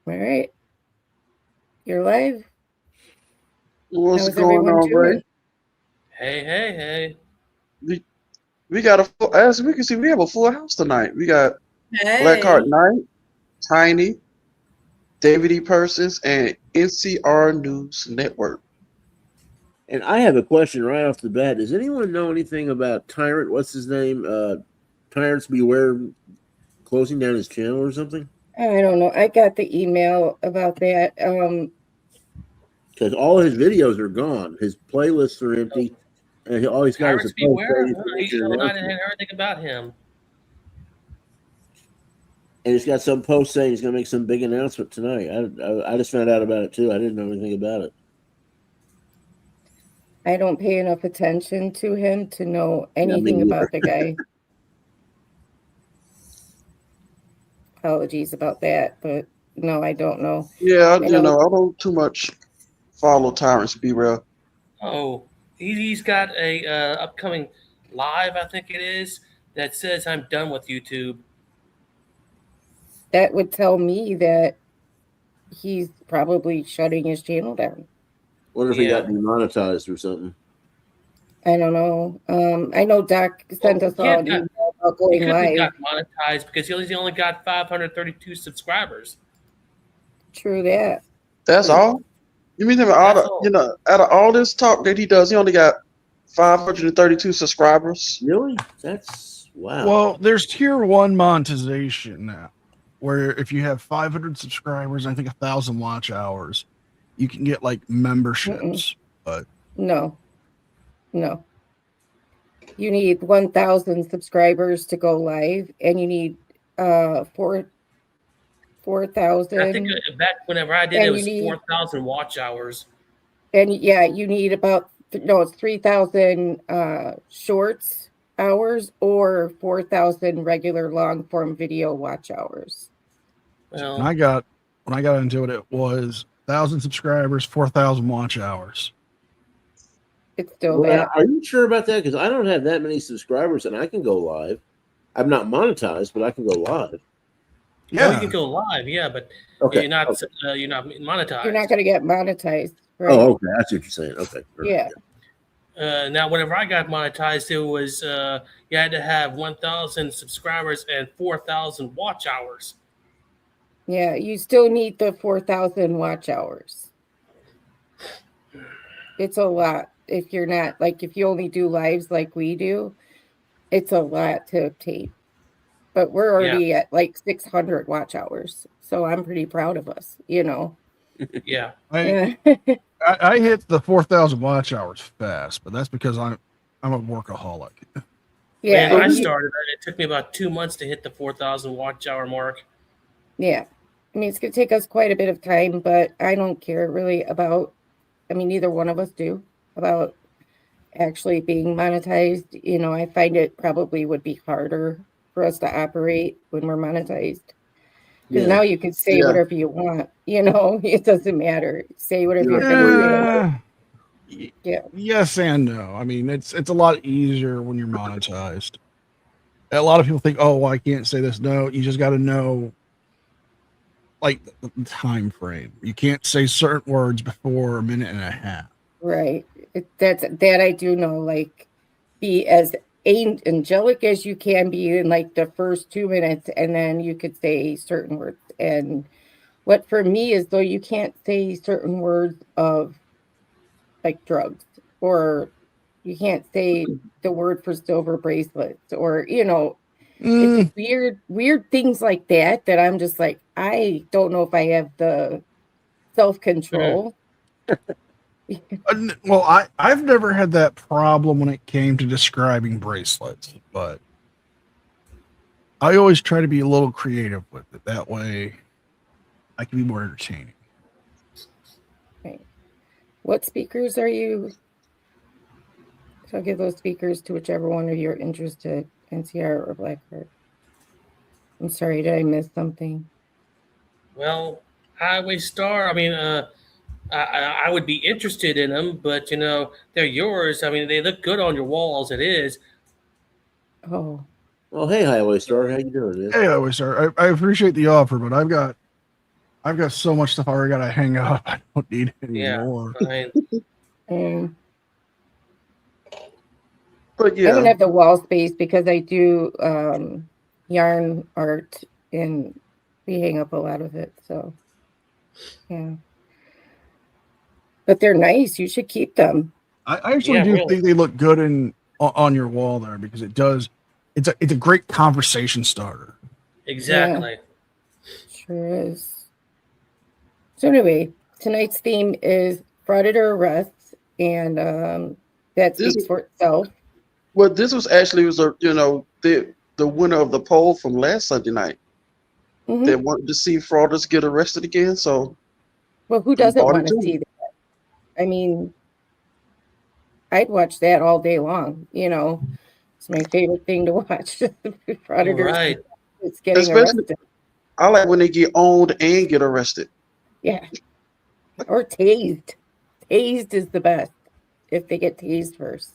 All right. You're live. What's How's going everyone on, Ray? doing? Hey. We got as we can see, we have a full house tonight. We got Blackheart Hey. Knight, Tiny, David E. Persons, and NCR News Network. And I have a question right off the bat. Does anyone know anything about Tyrant? What's his name? Tyrants Beware closing down his channel or something? I don't know. I got the email about that. Because all his videos are gone. His playlists are empty. And all he's got is Pirates a post beware. saying he's making an I announcement. didn't hear anything about him. And he's got some post saying he's going to make some big announcement tonight. I just found out about it too. I didn't know anything about it. I don't pay enough attention to him to know anything about the guy. Apologies about that, but no, I don't know. Yeah, I don't too much follow Tyrants Beware. Oh, he's got a upcoming live, I think it is, that says I'm done with YouTube. That would tell me that he's probably shutting his channel down. Wonder if he got demonetized or something. I don't know. I know Doc sent us all an email about going live. He got monetized because he only got 532 subscribers. True that. That's all. You mean out of all this talk that he does, he only got 532 subscribers? Really? That's wow. Well, there's tier 1 monetization now, where if you have 500 subscribers, I think 1,000 watch hours, you can get like memberships. But no, you need 1,000 subscribers to go live, and you need 4,000. I think back whenever I did, it was 4,000 watch hours. And yeah, you need it's 3,000 shorts hours or 4,000 regular long form video watch hours. Well, when I got into it, it was 1,000 subscribers, 4,000 watch hours. It's still that. Are you sure about that? Because I don't have that many subscribers, and I can go live. I'm not monetized, but I can go live. Yeah, you can go live. Yeah, but you're not monetized. You're not going to get monetized. Right? Oh, okay. That's what you're saying. Okay. Perfect. Yeah. Now, whenever I got monetized, it was you had to have 1,000 subscribers and 4,000 watch hours. Yeah, you still need the 4,000 watch hours. It's a lot. If you're not if you only do lives like we do, it's a lot to obtain. But we're already at 600 watch hours, so I'm pretty proud of us. Yeah. I hit the 4,000 watch hours fast, but that's because I'm a workaholic. Yeah, when I started, it took me about 2 months to hit the 4,000 watch hour mark. Yeah, I mean it's gonna take us quite a bit of time, but I don't care really about. I mean, neither one of us do about actually being monetized. I find it probably would be harder for us to operate when we're monetized. Because now you can say whatever you want. It doesn't matter. Say whatever you're going to say. Yeah. Yes and no. I mean, it's a lot easier when you're monetized. A lot of people think, oh, well, I can't say this. No, you just got to know the time frame. You can't say certain words before a minute and a half. Right. That I do know. Be as angelic as you can be in the first 2 minutes, and then you could say certain words. And what for me is, though, you can't say certain words of drugs, or you can't say the word for silver bracelets, or it's weird things like that I'm just I don't know if I have the self-control. Well, I've never had that problem when it came to describing bracelets, but I always try to be a little creative with it. That way I can be more entertaining. Okay. What speakers are you? So I'll give those speakers to whichever one of you're interested, NCR or Blackheart. I'm sorry, did I miss something? Well, Highway Star, I mean, I would be interested in them, but they're yours. I mean, they look good on your wall as it is. Oh. Well, hey, Highway Star, how you doing? Hey, Highway Star, I appreciate the offer, but I've got I've got so much stuff I already got to hang up. I don't need any Yeah. more. And But I don't yeah, have the wall space because I do yarn art and we hang up a lot of it. So, yeah. But they're nice. You should keep them. I actually Yeah, do really. think they look good on your wall there because it does. It's a great conversation starter. Exactly. Sure is. So anyway, tonight's theme is Frauditor Arrests, and that this speaks for itself. this was actually the winner of the poll from last Sunday night. Mhm. They wanted to see fraudsters get arrested again, so Well, who we doesn't bought want to into it. see that? I mean, I'd watch that all day long. It's my favorite thing to watch. Frauditors, Right. it's getting Especially, arrested. I like when they get owned and get arrested. Yeah, or tased. Tased is the best if they get tased first.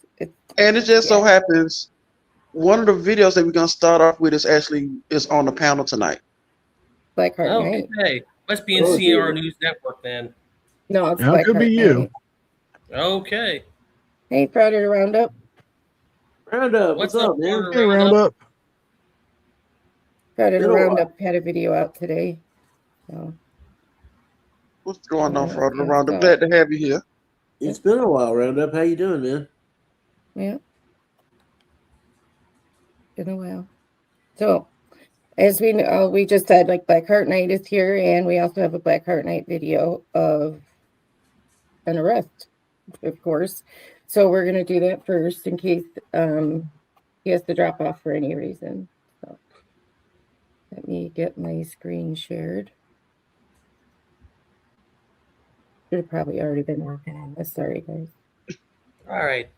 And it just so happens one of the videos that we're gonna start off with is on the panel tonight. Black Heart Oh, Night. okay. Must be in Oh, CR dear. News Network then. No, it's Yeah, it Black could Heart be you. Night. Okay. Hey, Frauditor Roundup. Roundup, What's what's up, up, man? Porter Hey, Roundup. Frauditor Been a while. Roundup had a video out today. So, What's going on, Yeah, fraud that's around? I'm all. glad to have you here. It's been a while, Roundup. How you doing, man? yeah, been a while. So, as we know, we just said like Black Heart Night is here, and we also have a Black Heart Night video of an arrest, of course. So we're gonna do that first in case he has to drop off for any reason. So let me get my screen shared. Should have probably already been working on this. Sorry, guys. All right.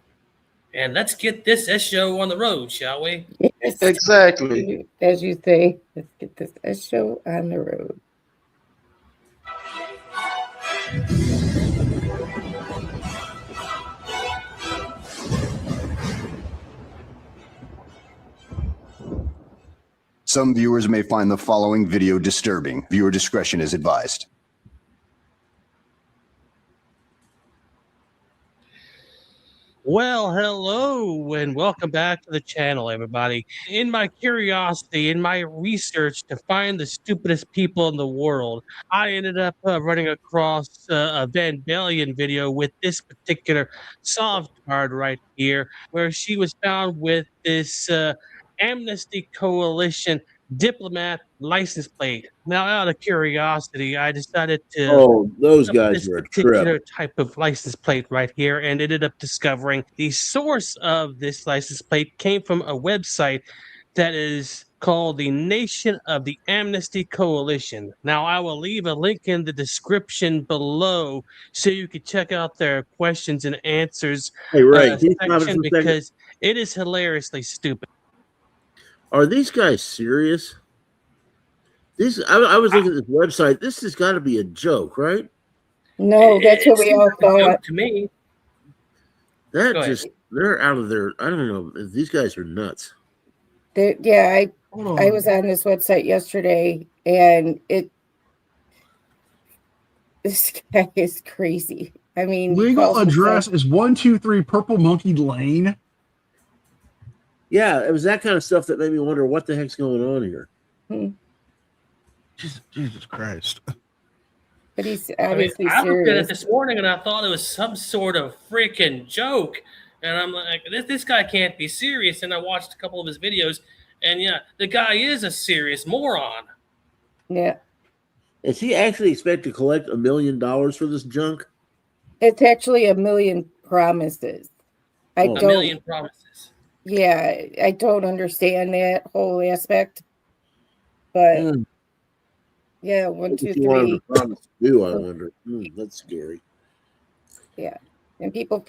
And let's get this S show on the road, shall we? Yes, Exactly. as you say, let's get this S show on the road. Some viewers may find the following video disturbing. Viewer discretion is advised. Well, hello and welcome back to the channel, everybody. In my curiosity, in my research to find the stupidest people in the world, I ended up running across a Van Balian video with this particular soft card right here, where she was found with this Amnesty Coalition diplomat license plate. Now, out of curiosity, I decided to Oh, those up guys this were a particular trip. type of license plate right here and ended up discovering the source of this license plate came from a website that is called the Nation of the Amnesty Coalition. Now, I will leave a link in the description below so you can check out their questions and answers Hey, Ray, can you stop it section for a second? because it is hilariously stupid. Are these guys serious? I was looking at this website. This has got to be a joke, right? No, that's what we seems all like a joke thought. to me. That Go ahead. just, they're out of their, I don't know. These guys are nuts. Yeah, Hold I on. was on this website yesterday, and this guy is crazy. I mean, he Legal calls address himself- is 123 Purple Monkey Lane. Yeah, it was that kind of stuff that made me wonder what the heck's going on here. Jesus Christ. but he's I mean, obviously I looked at it serious. this morning and I thought it was some sort of freaking joke. And I'm like, this guy can't be serious. And I watched a couple of his videos, and yeah, the guy is a serious moron. Yeah, Is he actually expect to collect $1 million for this junk? it's actually a million promises. I Oh. A don't. million promises. Yeah, I don't understand that whole aspect. But Hmm. yeah, 1, What 2, you want him 3. to promise to do, I wonder. That's scary. Yeah, and people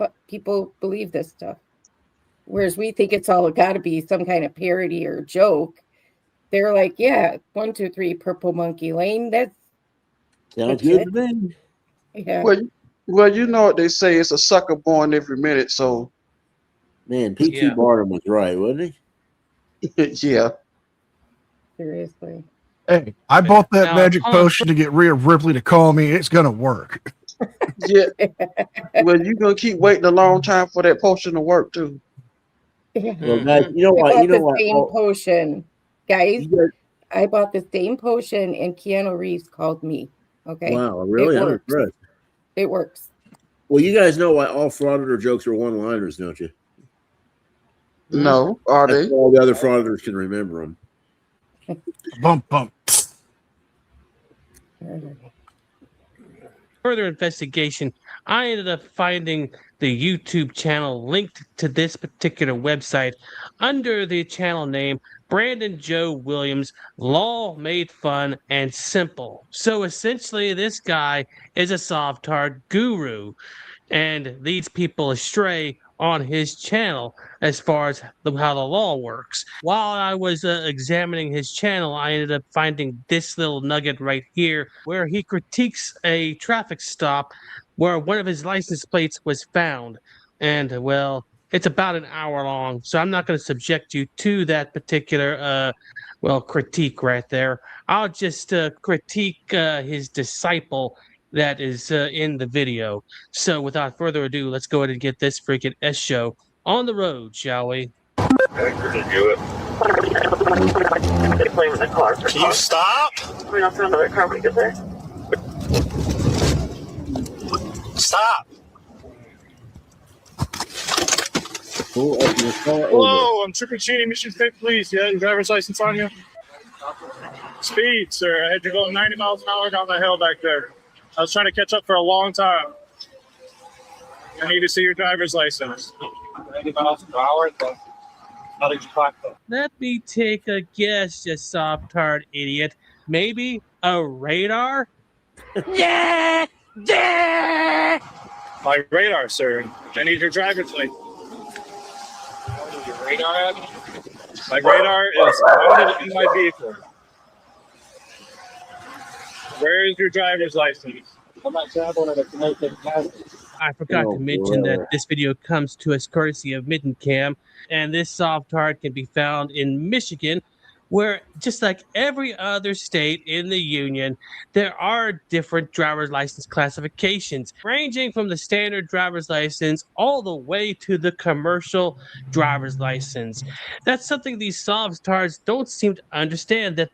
believe this stuff, whereas we think it's all got to be some kind of parody or joke. They're like, yeah, 1, 2, 3, Purple Monkey Lane. That's Sounds legit. good to me. Yeah. Well, you know what they say. It's a sucker born every minute. So, Man, P.T. Yeah. Barnum was right, wasn't he? yeah. Seriously. Hey, I bought that Now, magic on- potion to get Rhea Ripley to call me. It's gonna work. Yeah. Well, you're gonna keep waiting a long time for that potion to work too. Well, guys, you know I what? bought You know the what? same potion, guys. You guys- I bought the same potion, and Keanu Reeves called me. Okay. wow, really? It I'm works. impressed. It works. Well, you guys know why all Frauditor jokes are one-liners, don't you? No, are That's they? why all the other Frauditors can remember them. Bump, bump. Further investigation, I ended up finding the YouTube channel linked to this particular website under the channel name Brandon Joe Williams, Law Made Fun and Simple. So essentially, this guy is a Sovtard guru and leads people astray on his channel as far as how the law works. While I was examining his channel, I ended up finding this little nugget right here where he critiques a traffic stop where one of his license plates was found. And, well, it's about an hour long, so I'm not going to subject you to that particular, critique right there. I'll just critique his disciple that is in the video. So without further ado, let's go ahead and get this freaking S show on the road, shall we? Can you stop? We're not another car when we get there. Stop! Pull up your car over. Hello, I'm trick-or-treating Mission State Police. You have your driver's license on you? Speed, sir. I had you going 90 miles an hour down the hill back there. I was trying to catch up for a long time. I need to see your driver's license. 90 miles an hour? How did you clock that? Let me take a guess, you soft-tart idiot. Maybe a radar? My radar, sir. I need your driver's license. Your radar at? My radar is mounted in my vehicle. Where is your driver's license? I'm not traveling at a Connecticut County. I forgot Oh, to mention brother. that this video comes to us courtesy of Mitten Cam, and this soft-tart can be found in Michigan, where just like every other state in the union, there are different driver's license classifications, ranging from the standard driver's license all the way to the commercial driver's license. That's something these soft-tarts don't seem to understand, that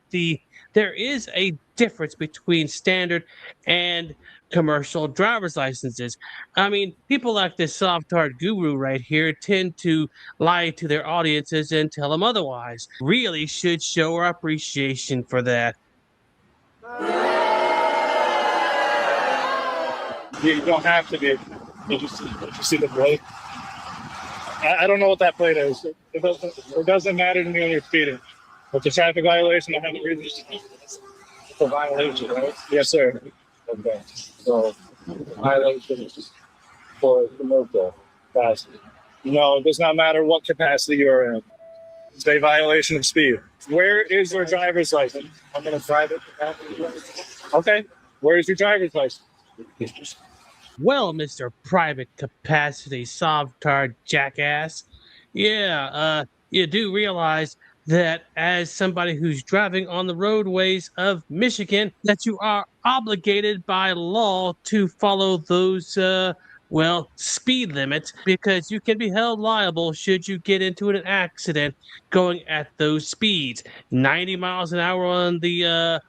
there is a difference between standard and commercial driver's licenses. I mean, people like this soft-tart guru right here tend to lie to their audiences and tell them otherwise. Really should show our appreciation for that. You don't have to be. Did you see the plate? I don't know what that plate is. It doesn't matter to me when you're speeding. It's a traffic violation. I have a reason. It's a violation, right? Yes, sir. Okay. So, violation is for commercial capacity. No, it does not matter what capacity you're in. It's a violation of speed. Where is your driver's license? I'm going to private capacity. Okay. Where is your driver's license? Well, Mr. Private Capacity Soft-tart jackass, yeah, you do realize that as somebody who's driving on the roadways of Michigan, that you are obligated by law to follow those, speed limits, because you can be held liable should you get into an accident going at those speeds. 90 miles an hour on the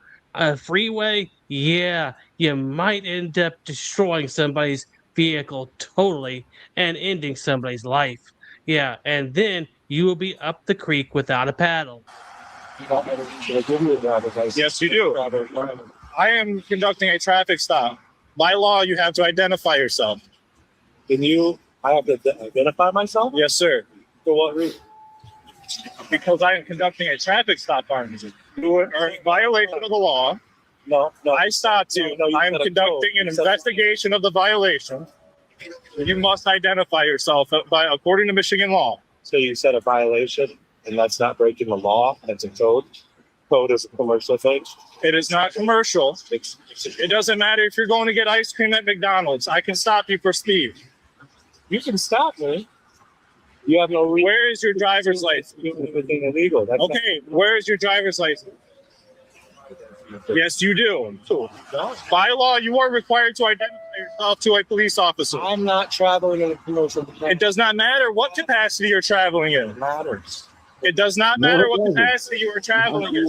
freeway, yeah, you might end up destroying somebody's vehicle totally and ending somebody's life. Yeah, and then you will be up the creek without a paddle. Yes, you do. I am conducting a traffic stop. By law, you have to identify yourself. I have to identify myself? Yes, sir. For what reason? Because I am conducting a traffic stop, aren't you? You are in violation of the law. No. I stopped you. I am conducting an investigation of the violation. You must identify yourself according to Michigan law. So you said a violation, and that's not breaking the law. That's a code. Code is a commercial thing. It is not commercial. It doesn't matter if you're going to get ice cream at McDonald's. I can stop you for speed. You can stop me. You have no reason. Where is your driver's license? Anything illegal. That's Okay, where is your driver's license? Yes, you do. By law, you are required to identify yourself to a police officer. I'm not traveling in a commercial capacity. It does not matter what capacity you're traveling in. It matters. It does not matter what capacity you are traveling in.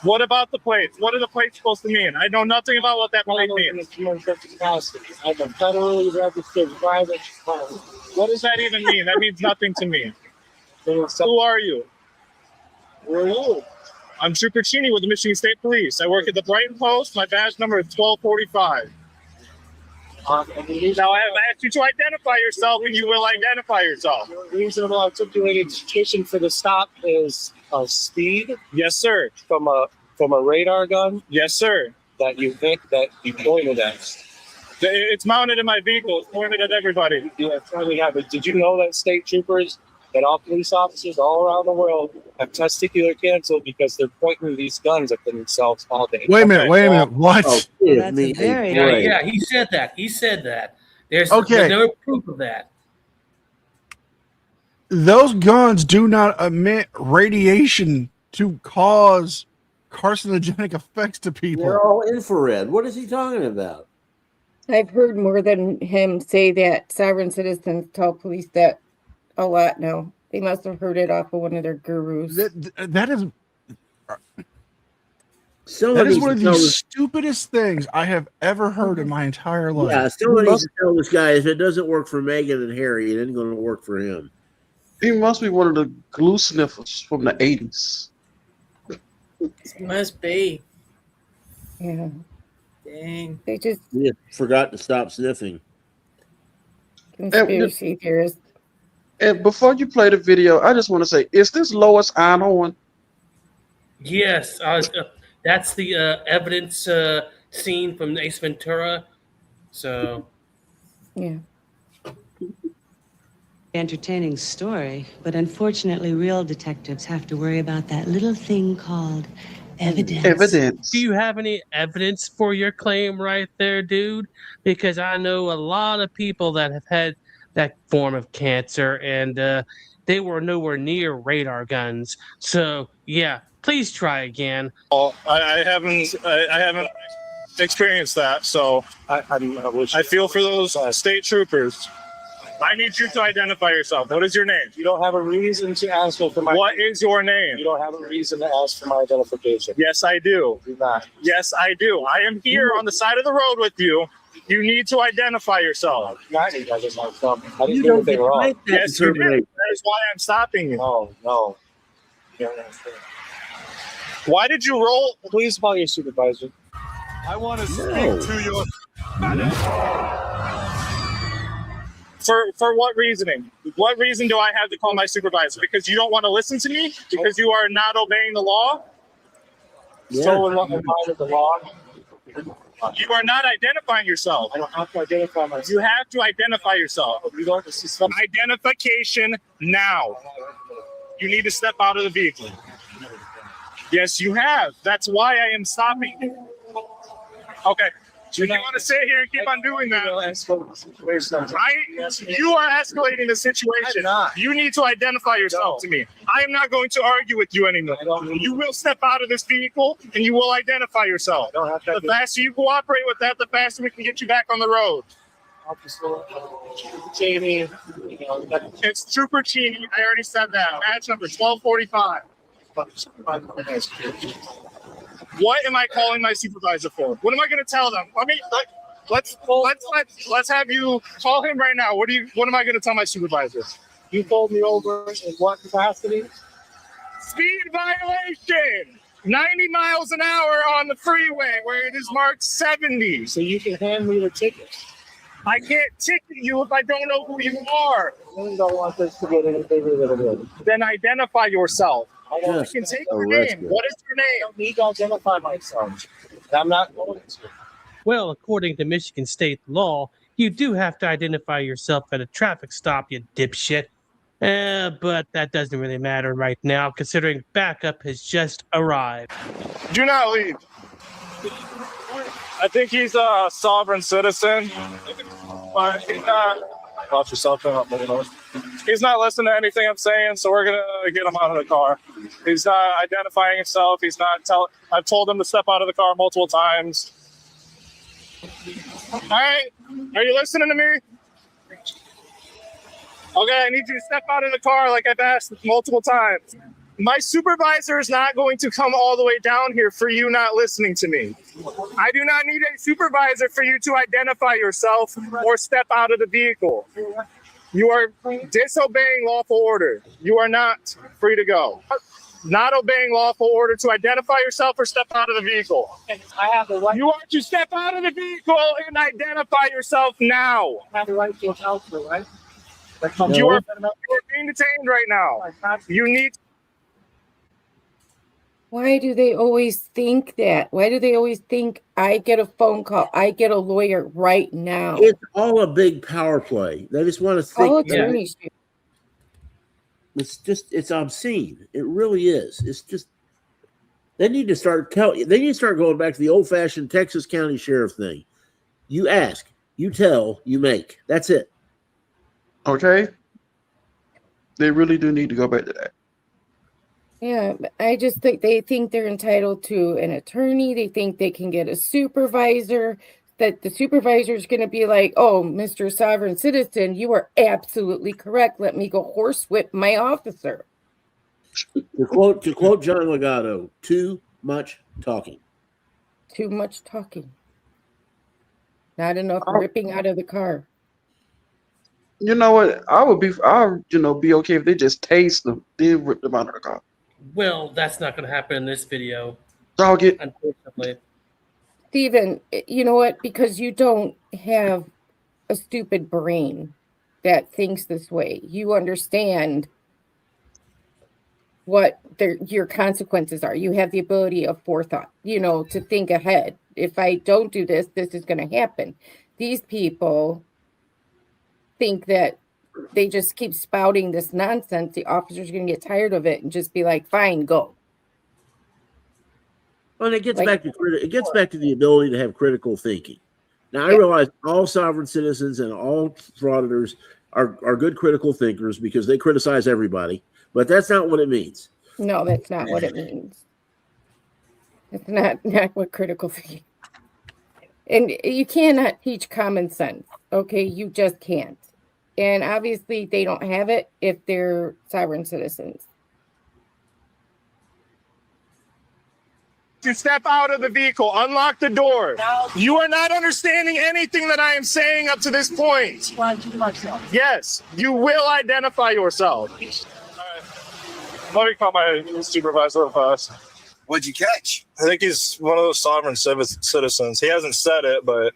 What about the plates? What are the plates supposed to mean? I know nothing about what that plate means. I'm a federally registered private car. What does that even mean? That means nothing to me. Who are you? Who are you? I'm Trooper Cheney with the Michigan State Police. I work at the Brighton Post. My badge number is 1245. Now, I have asked you to identify yourself, and you will identify yourself. Reasonable articulated suspicion for the stop is speed. Yes, sir. From a radar gun. Yes, sir. That you think that you pointed at. It's mounted in my vehicle. It's pointed at everybody. Yeah, probably have it. Did you know that state troopers, that all police officers all around the world have testicular cancer because they're pointing these guns at themselves all day? Wait a minute. What? Well, that's a very Yeah, he said that. There's no proof of that. Those guns do not emit radiation to cause carcinogenic effects to people. They're all infrared. What is he talking about? I've heard more than him say that sovereign citizens tell police that a lot now. They must have heard it off of one of their gurus. That is one of the stupidest things I have ever heard in my entire life. Yeah, someone needs to tell this guy if it doesn't work for Meghan and Harry, it ain't going to work for him. He must be one of the glue sniffers from the 80s. Must be. Yeah. Dang. They just forgot to stop sniffing. Conspiracy theorists. And before you play the video, I just want to say, is this Lois Einhorn? Yes, that's the evidence scene from Ace Ventura. So, yeah. Entertaining story, but unfortunately, real detectives have to worry about that little thing called evidence. Do you have any evidence for your claim right there, dude? Because I know a lot of people that have had that form of cancer, and they were nowhere near radar guns. So, yeah, please try again. Oh, I haven't experienced that, so I feel for those state troopers. I need you to identify yourself. What is your name? You don't have a reason to ask for my. What is your name? You don't have a reason to ask for my identification. Yes, I do. Do not. Yes, I do. I am here on the side of the road with you. You need to identify yourself. I didn't do anything wrong. Yes, you did. That is why I'm stopping you. No. Why did you roll? Please call your supervisor. I want to speak to your. For what reasoning? What reason do I have to call my supervisor? Because you don't want to listen to me? Because you are not obeying the law? So in line with the law. You are not identifying yourself. I don't have to identify myself. You have to identify yourself. Identification now. You need to step out of the vehicle. Yes, you have. That's why I am stopping you. Okay. You want to sit here and keep on doing that? You are escalating the situation. You need to identify yourself to me. I am not going to argue with you anymore. You will step out of this vehicle and you will identify yourself. The faster you cooperate with that, the faster we can get you back on the road. Cheney. It's Trooper Cheney. I already said that. Badge number 1245. What am I calling my supervisor for? What am I going to tell them? Let's have you call him right now. What am I going to tell my supervisor? You pulled me over in what capacity? Speed violation. 90 miles an hour on the freeway where it is marked 70. So you can hand me the ticket. I can't ticket you if I don't know who you are. I really don't want this to get any bigger than it is. Then identify yourself. I Just can take your name. What is your name? I don't need to identify myself. I'm not going to. Well, according to Michigan state law, you do have to identify yourself at a traffic stop, you dipshit. But that doesn't really matter right now, considering backup has just arrived. Do not leave. I think he's a sovereign citizen, but he's not. Watch yourself out. He's not listening to anything I'm saying, so we're gonna get him out of the car. He's not identifying himself. He's not telling. I've told him to step out of the car multiple times. All right, are you listening to me? Okay, I need you to step out of the car like I've asked multiple times. My supervisor is not going to come all the way down here for you not listening to me. I do not need a supervisor for you to identify yourself or step out of the vehicle. You are disobeying lawful order. You are not free to go. Not obeying lawful order to identify yourself or step out of the vehiking. I have the right. You are to step out of the vehicle and identify yourself now. I have the right to a counselor, right? You are being detained right now. You need. Why do they always think that? Why do they always think I get a phone call, I get a lawyer right now? It's all a big power play. They just want to think. All attorneys do. It's obscene. It really is. It's just they need to start going back to the old-fashioned Texas County Sheriff thing. You ask, you tell, you make. That's it. Okay. They really do need to go back to that. Yeah, I just think they think they're entitled to an attorney. They think they can get a supervisor, that the supervisor is going to be like, oh, Mr. Sovereign Citizen, you are absolutely correct. Let me go horsewhip my officer. To quote John Legato, too much talking. Too much talking. Not enough ripping out of the car. You know what? I would be okay if they just tased them, then rip them out of the car. Well, that's not going to happen in this video. Unfortunately. Steven, you know what? Because you don't have a stupid brain that thinks this way. You understand what your consequences are. You have the ability of forethought, to think ahead. If I don't do this, this is going to happen. These people think that they just keep spouting this nonsense. The officers are going to get tired of it and just be like, fine, go. Well, it gets back to the ability to have critical thinking. Now, I realize all sovereign citizens and all frauditors are good critical thinkers because they criticize everybody, but that's not what it means. No, that's not what it means. That's not what critical thinking. And you cannot teach common sense, okay? You just can't. And obviously, they don't have it if they're sovereign citizens. To step out of the vehicle, unlock the door. You are not understanding anything that I am saying up to this point. Yes, you will identify yourself. All right. Let me call my supervisor fast. What'd you catch? I think he's one of those sovereign citizens. He hasn't said it, but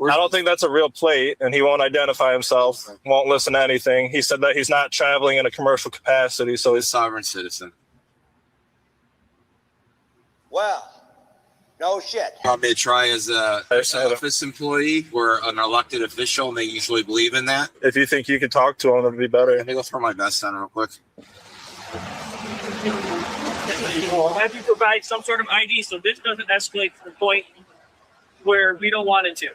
I don't think that's a real plate, and he won't identify himself, won't listen to anything. He said that he's not traveling in a commercial capacity, so he's sovereign citizen. Well, no shit. Want me to try as a office employee or an elected official, and they usually believe in that? If you think you could talk to him, it'd be better. Let me go throw my vest on real quick. We'll have you provide some sort of ID so this doesn't escalate to the point where we don't want it to.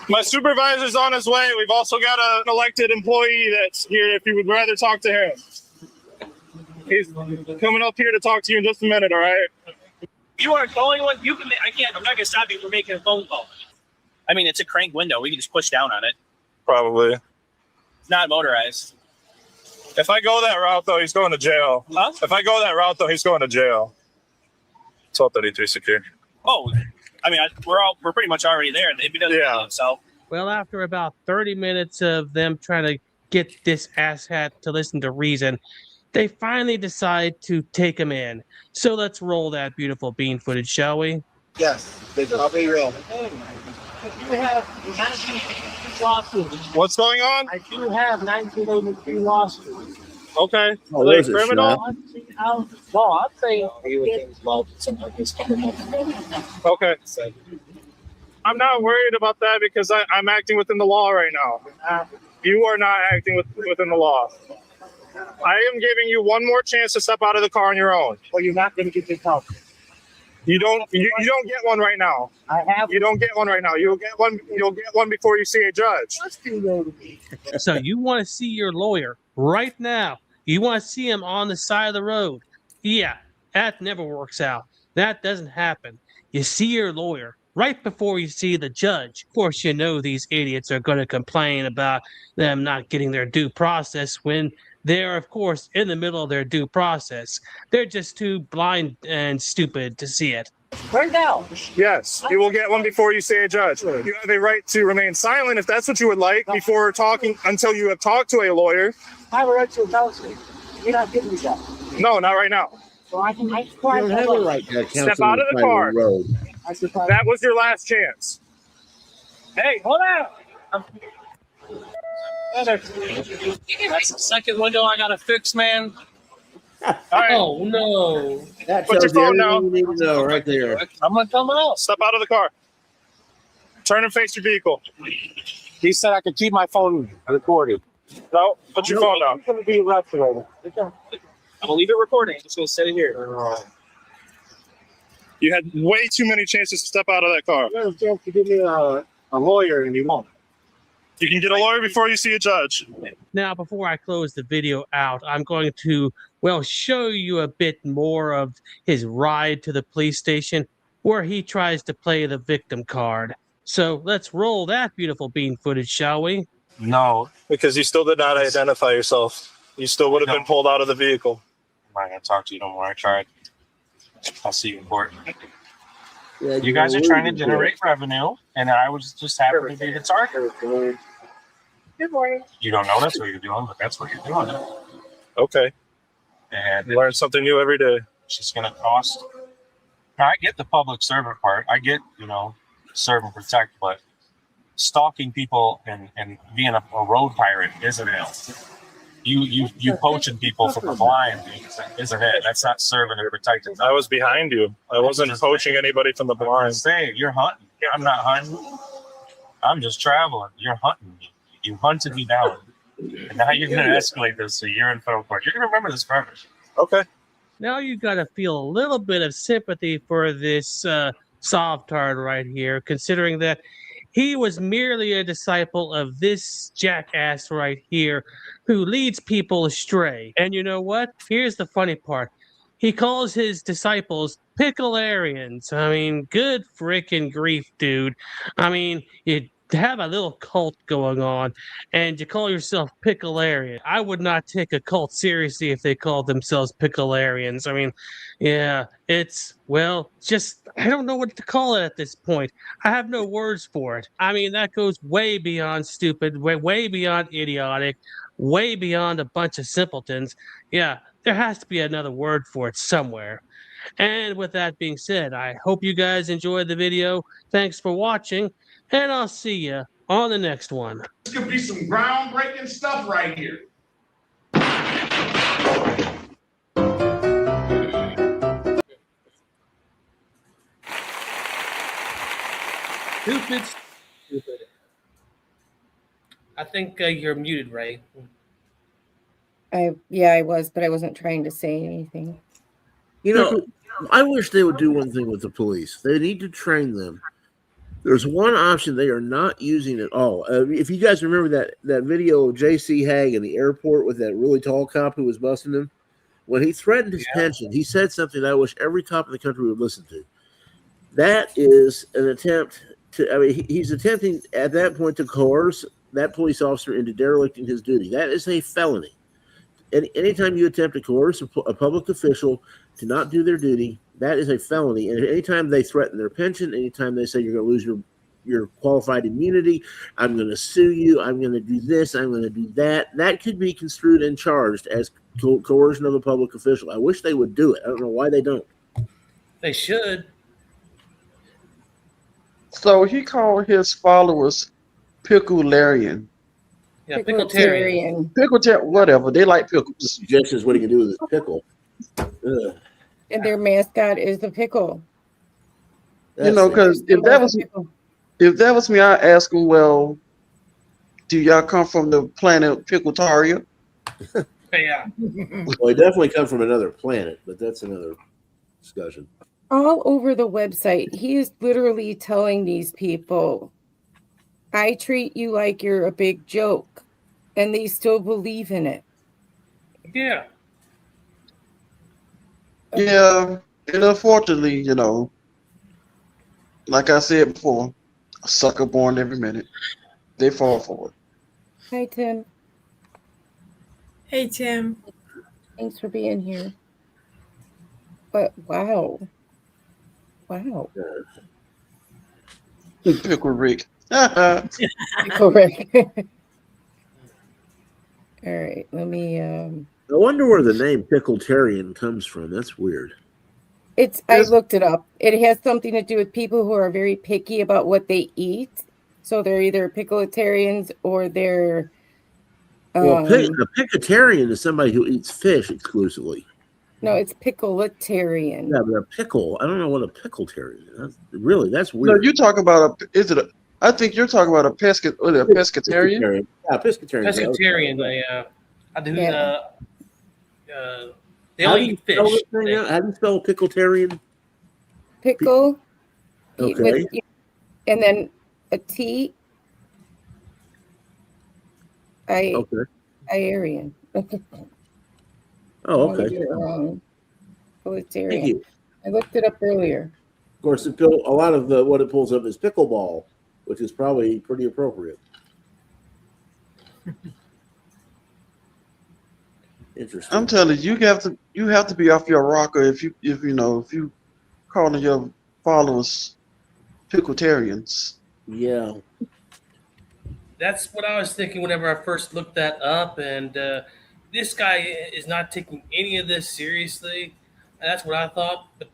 My supervisor's on his way. We've also got an elected employee that's here if you would rather talk to him. He's coming up here to talk to you in just a minute, all right? You are the only one. I'm not going to stop you from making a phone call. I mean, it's a crank window. We can just push down on it. Probably. It's not motorized. If I go that route, though, he's going to jail. Huh? If I go that route, though, he's going to jail. 1233 secure. Oh, I mean, we're pretty much already there. If he doesn't know himself. Well, after about 30 minutes of them trying to get this asshat to listen to reason, they finally decide to take him in. So let's roll that beautiful bean footage, shall we? Yes, I'll be real. I do have 1983 lawsuits. What's going on? I do have 1983 lawsuits. Okay. Oh, Are they criminal? No, I'm saying. Okay. I'm not worried about that because I'm acting within the law right now. You are not acting within the law. I am giving you one more chance to step out of the car on your own. Well, you're not going to get your help. You don't get one right now. I have. You don't get one right now. You'll get one before you see a judge. So you want to see your lawyer right now. You want to see him on the side of the road. Yeah, that never works out. That doesn't happen. You see your lawyer right before you see the judge. Of course, you know these idiots are going to complain about them not getting their due process when they're, of course, in the middle of their due process. They're just too blind and stupid to see it. Right now. Yes, you will get one before you see a judge. You have a right to remain silent if that's what you would like before talking until you have talked to a lawyer. I have a right to a counseling. You're not giving me that. No, not right now. So I can. You don't have a right to Step counsel out of the car. road. That was your last chance. Hey, hold on. That's the second window I gotta fix, man. All right. Oh no! That Put your tells you phone down. everything you need to know right there. I'm gonna come out. Step out of the car. Turn and face your vehicle. He said I could keep my phone recorded. No, put your phone down. I'm going to be arrested right now. I'm gonna leave it recording. I'm just gonna set it here. You had way too many chances to step out of that car. You have a chance to give me a lawyer and you won't. You can get a lawyer before you see a judge. Now, before I close the video out, I'm going to, well, show you a bit more of his ride to the police station where he tries to play the victim card. So let's roll that beautiful bean footage, shall we? No. Because you still did not identify yourself. You still would have been pulled out of the vehicle. I'm not going to talk to you no more. I tried. I'll see you in court. Yeah, You guys are trying to generate revenue, and I was just happy to be the target. Good morning. You don't know that's what you're doing, but that's what you're doing. Okay. And You learn something new every day. it's just going to cost. Now, I get the public servant part. I get, serve and protect, but stalking people and being a road pirate isn't it. You poaching people from the blind isn't it. That's not serving and protecting. I was behind you. I wasn't poaching anybody from the blind. Say you're hunting. I'm not hunting. I'm just traveling. You're hunting me. You hunted me down. And now you're going to escalate this so you're in federal court. You're going to remember this forever. Okay. Now you got to feel a little bit of sympathy for this Sovtard right here, considering that he was merely a disciple of this jackass right here who leads people astray. And you know what? Here's the funny part. He calls his disciples Picklarians. I mean, good freaking grief, dude. I mean, you have a little cult going on and you call yourself Picklarian. I would not take a cult seriously if they called themselves Picklarians. I mean, yeah, it's, well, just, I don't know what to call it at this point. I have no words for it. I mean, that goes way beyond stupid, way beyond idiotic, way beyond a bunch of simpletons. Yeah, there has to be another word for it somewhere. And with that being said, I hope you guys enjoyed the video. Thanks for watching, and I'll see you on the next one. This could be some groundbreaking stuff right here. Stupid. I think you're muted, Ray. I was, but I wasn't trying to say anything. I wish they would do one thing with the police. They need to train them. There's one option they are not using at all. If you guys remember that video of J.C. Haig in the airport with that really tall cop who was busting him, when he threatened his pension, he said something I wish every cop in the country would listen to. That is an attempt to, he's attempting at that point to coerce that police officer into derelicting his duty. That is a felony. Anytime you attempt to coerce a public official to not do their duty, that is a felony. And anytime they threaten their pension, anytime they say you're going to lose your qualified immunity, I'm going to sue you, I'm going to do this, I'm going to do that, that could be construed and charged as coercion of a public official. I wish they would do it. I don't know why they don't. They should. So he called his followers Picklarian. Yeah, Picklarian. Picklarian, whatever. They like pickles. Just as what he can do with his pickle. Ugh. And their mascot is the pickle. Because if that was me, I'd ask them, well, do y'all come from the planet Pickletaria? Yeah. Well, they definitely come from another planet, but that's another discussion. All over the website, he is literally telling these people, I treat you like you're a big joke, and they still believe in it. Yeah. Yeah, and unfortunately, like I said before, a sucker born every minute. They fall for it. Hi, Tim. Hey, Tim. Thanks for being here. But wow. Pickle Rick. Pickle Rick. All right, let me. I wonder where the name Pickletarian comes from. That's weird. I looked it up. It has something to do with people who are very picky about what they eat. So they're either pickletarians or they're. Well, a pickletarian is somebody who eats fish exclusively. No, it's pickletarian. Yeah, but a pickle. I don't know what a pickletarian is. That's weird. No, you talk about I think you're talking about a pescatarian. Yeah, pescatarian. Pescatarian. I do. Yeah. They all eat fish. How do you spell pickletarian? Pickle. Okay. And then a T. Iarian. Oh, okay. Pickletarian. Thank you. I looked it up earlier. Of course, a lot of what it pulls up is pickleball, which is probably pretty appropriate. Interesting. I'm telling you, you have to be off your rocker if you calling your followers pickletarians. Yeah. That's what I was thinking whenever I first looked that up, and this guy is not taking any of this seriously. That's what I thought, but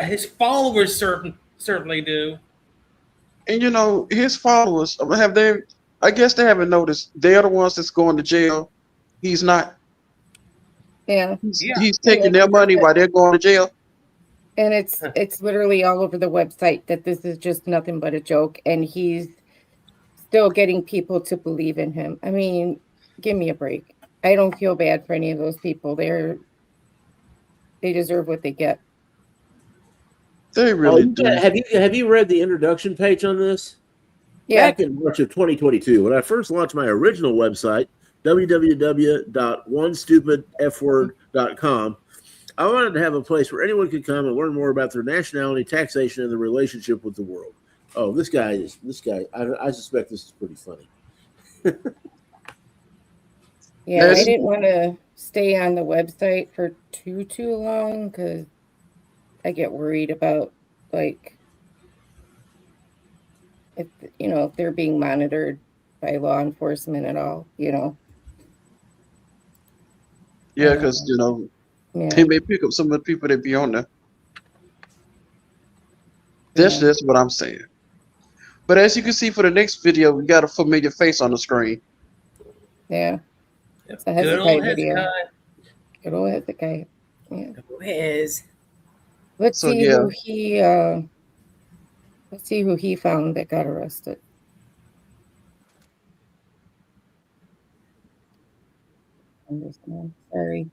his followers certainly do. And his followers I guess they haven't noticed they're the ones that's going to jail. He's not. Yeah. He's taking their money while they're going to jail. And it's literally all over the website that this is just nothing but a joke, and he's still getting people to believe in him. I mean, give me a break. I don't feel bad for any of those people. They deserve what they get. They really do. Have you read the introduction page on this? Yeah. Back in March of 2022, when I first launched my original website, www.onestupidfword.com, I wanted to have a place where anyone could come and learn more about their nationality, taxation, and their relationship with the world. Oh, this guy. I suspect this is pretty funny. Yeah, I didn't want to stay on the website for too long because I get worried about if they're being monitored by law enforcement at all. Yeah, because they may pick up some of the people that be on there. That's what I'm saying. But as you can see for the next video, we got a familiar face on the screen. Yeah. It's a Hezekiah video. Good old Hezekiah. Yeah. Whiz. Let's see who he found that got arrested. Sorry.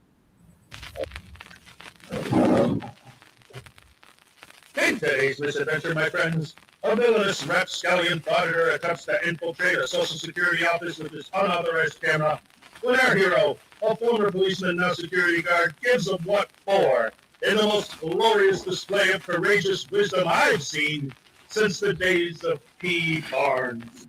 In today's misadventure, my friends, a villainous rapscallion frauditor attempts to infiltrate a Social Security office with his unauthorized camera. When our hero, a former policeman now security guard, gives him what for in the most glorious display of courageous wisdom I've seen since the days of P. Barnes.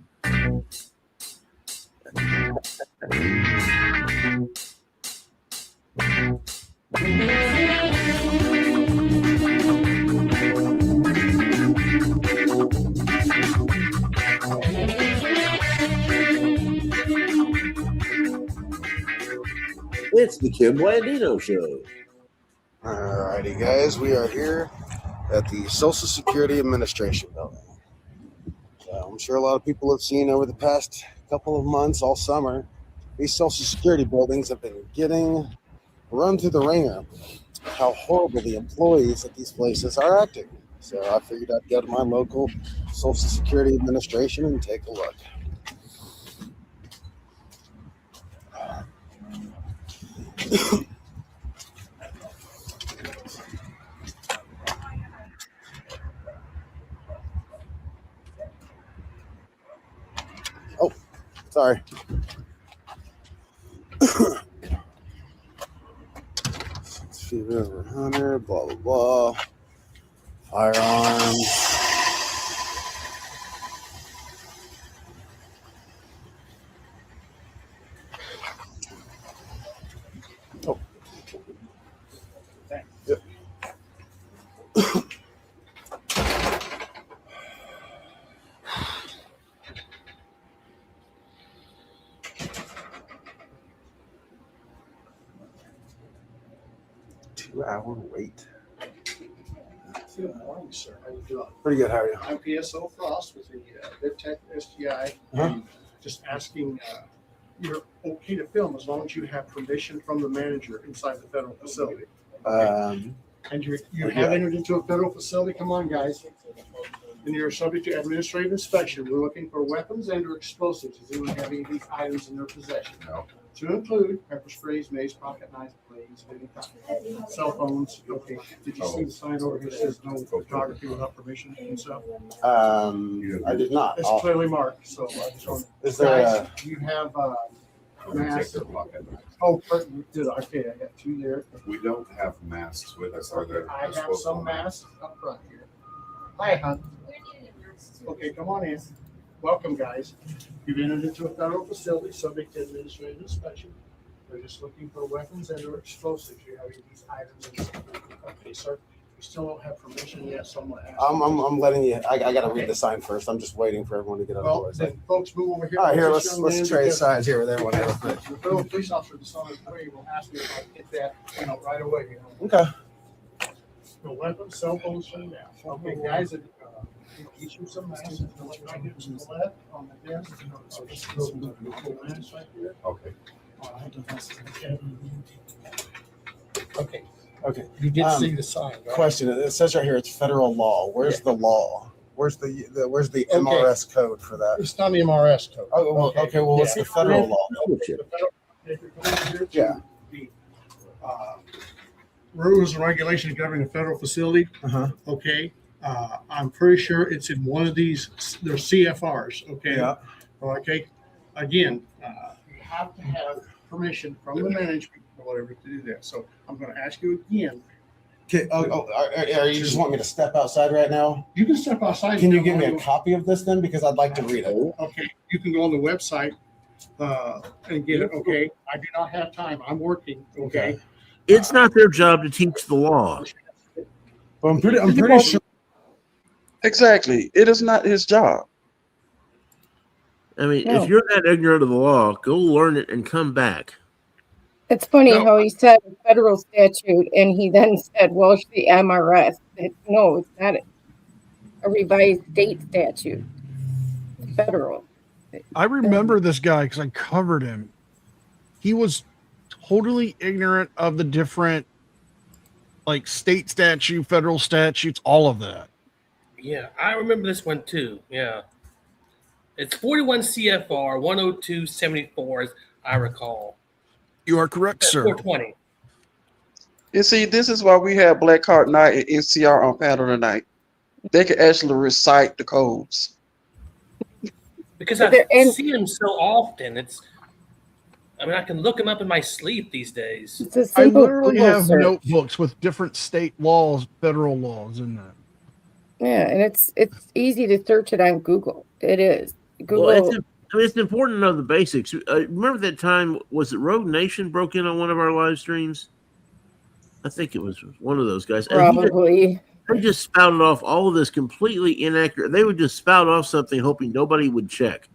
It's the Kim Blandino Show. Alrighty, guys, we are here at the Social Security Administration building. So I'm sure a lot of people have seen over the past couple of months, all summer, these Social Security buildings have been getting run through the ringer. How horrible the employees at these places are acting. So I figured I'd go to my local Social Security Administration and take a look. Oh, sorry. Hunter, blah, blah, blah. Firearms. Oh. Yep. 2-hour wait. Good morning, sir. How you doing? Pretty good. How are you? I'm PSO Frost with the VidTech STI. Uh-huh. Just asking, you're okay to film as long as you have permission from the manager inside the federal facility. And you have entered into a federal facility. Come on, guys. And you're subject to administrative inspection. We're looking for weapons and/or explosives. Does anyone have any of these items in their possession? No. To include pepper sprays, mace, pocket knives, blades, any kind. Cell phones. Okay. Did you see the sign over here that says no photography without permission and stuff? I did not. It's clearly marked. So I just want. Is there you have masks? Oh, did okay. I got two there. We don't have masks with us. Are there? I have some masks up front here. Hi, hon. Okay, come on in. Welcome, guys. You've entered into a federal facility subject to administrative inspection. We're just looking for weapons and/or explosives. You have any of these items? Okay, sir. You still don't have permission yet, so I'm going to ask. I'm letting you. I got to read the sign first. I'm just waiting for everyone to get out of the way. Folks, move over here. All right, here. Let's trade signs here with everyone. The federal police officer that's on his way will ask me if I get that, right away. Okay. No weapons, cell phones, and that. Okay, guys. Teach you some masks. To the left on the desk. Okay. Okay. Okay. You did see the sign, right? Question. It says right here it's federal law. Where's the law? Where's the MRS code for that? It's not the MRS code. Oh, well, okay. Well, what's the federal law? Yeah. Rules and regulations governing a federal facility. Okay. I'm pretty sure it's in one of these. They're CFRs. Okay. Yeah. Okay. Again, you have to have permission from the management or whatever to do that. So I'm going to ask you again. Okay. Are you just want me to step outside right now? You can step outside. Can you give me a copy of this then? Because I'd like to read it. Okay. You can go on the website and get it. Okay. I do not have time. I'm working. Okay. It's not their job to teach the law. Well, I'm pretty sure. Exactly. It is not his job. I mean, if you're that ignorant of the law, go learn it and come back. It's funny how he said federal statute and he then said, well, it's the MRS. No, it's not a revised state statute. It's federal. I remember this guy because I covered him. He was totally ignorant of the different, like, state statute, federal statutes, all of that. Yeah, I remember this one too. Yeah. It's 41 CFR 10274, as I recall. You are correct, sir. 420. You see, this is why we have Black Card Night and NCR on panel tonight. They can actually recite the codes. Because I see them so often. I can look them up in my sleep these days. I literally have notebooks with different state laws, federal laws in that. Yeah, and it's easy to search it on Google. It is. Google. Well, it's important to know the basics. Remember that time, was it Rogue Nation broke in on one of our live streams? I think it was one of those guys. Probably. They just spouted off all of this completely inaccurate. They would just spout off something hoping nobody would check.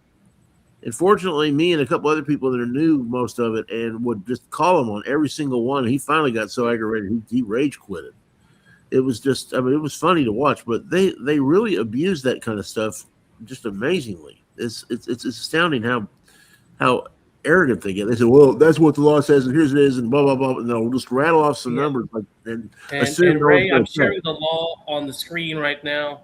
And fortunately, me and a couple other people that knew most of it and would just call him on every single one. He finally got so aggravated, he rage quitted. It was just, it was funny to watch, but they really abuse that kind of stuff just amazingly. It's astounding how arrogant they get. They say, well, that's what the law says, and here's it is, and blah, blah, blah. And they'll just rattle off some numbers. And Ray, I'm sharing the law on the screen right now.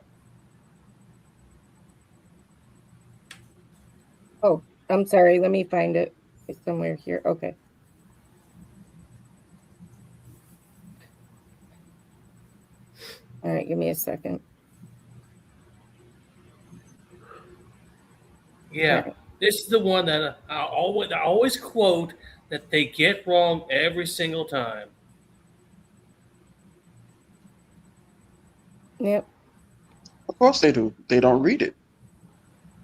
Oh, I'm sorry. Let me find it. It's somewhere here. Okay. All right, give me a second. Yeah, this is the one that I always quote that they get wrong every single time. Yep. Of course they do. They don't read it.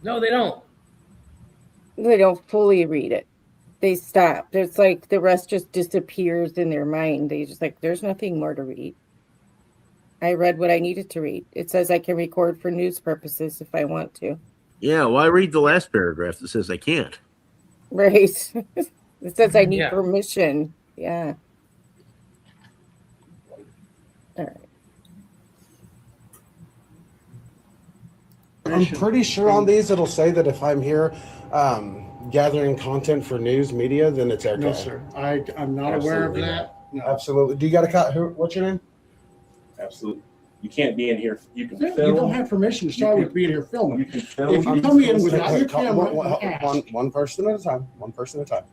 No, they don't. They don't fully read it. They stop. It's like the rest just disappears in their mind. They just like, there's nothing more to read. I read what I needed to read. It says I can record for news purposes if I want to. Yeah, well, I read the last paragraph that says I can't. Right. It says I need Yeah. permission. Yeah. All right. I'm pretty sure on these it'll say that if I'm here gathering content for news media, then it's okay. No, sir. I'm not aware of that. No. Absolutely. Do you got a cut? What's your name? Absolutely. You can't be in here. You can You film. don't have permission to start with being here filming. You can film. If you come in without your camera, One person at a time. One person at a time.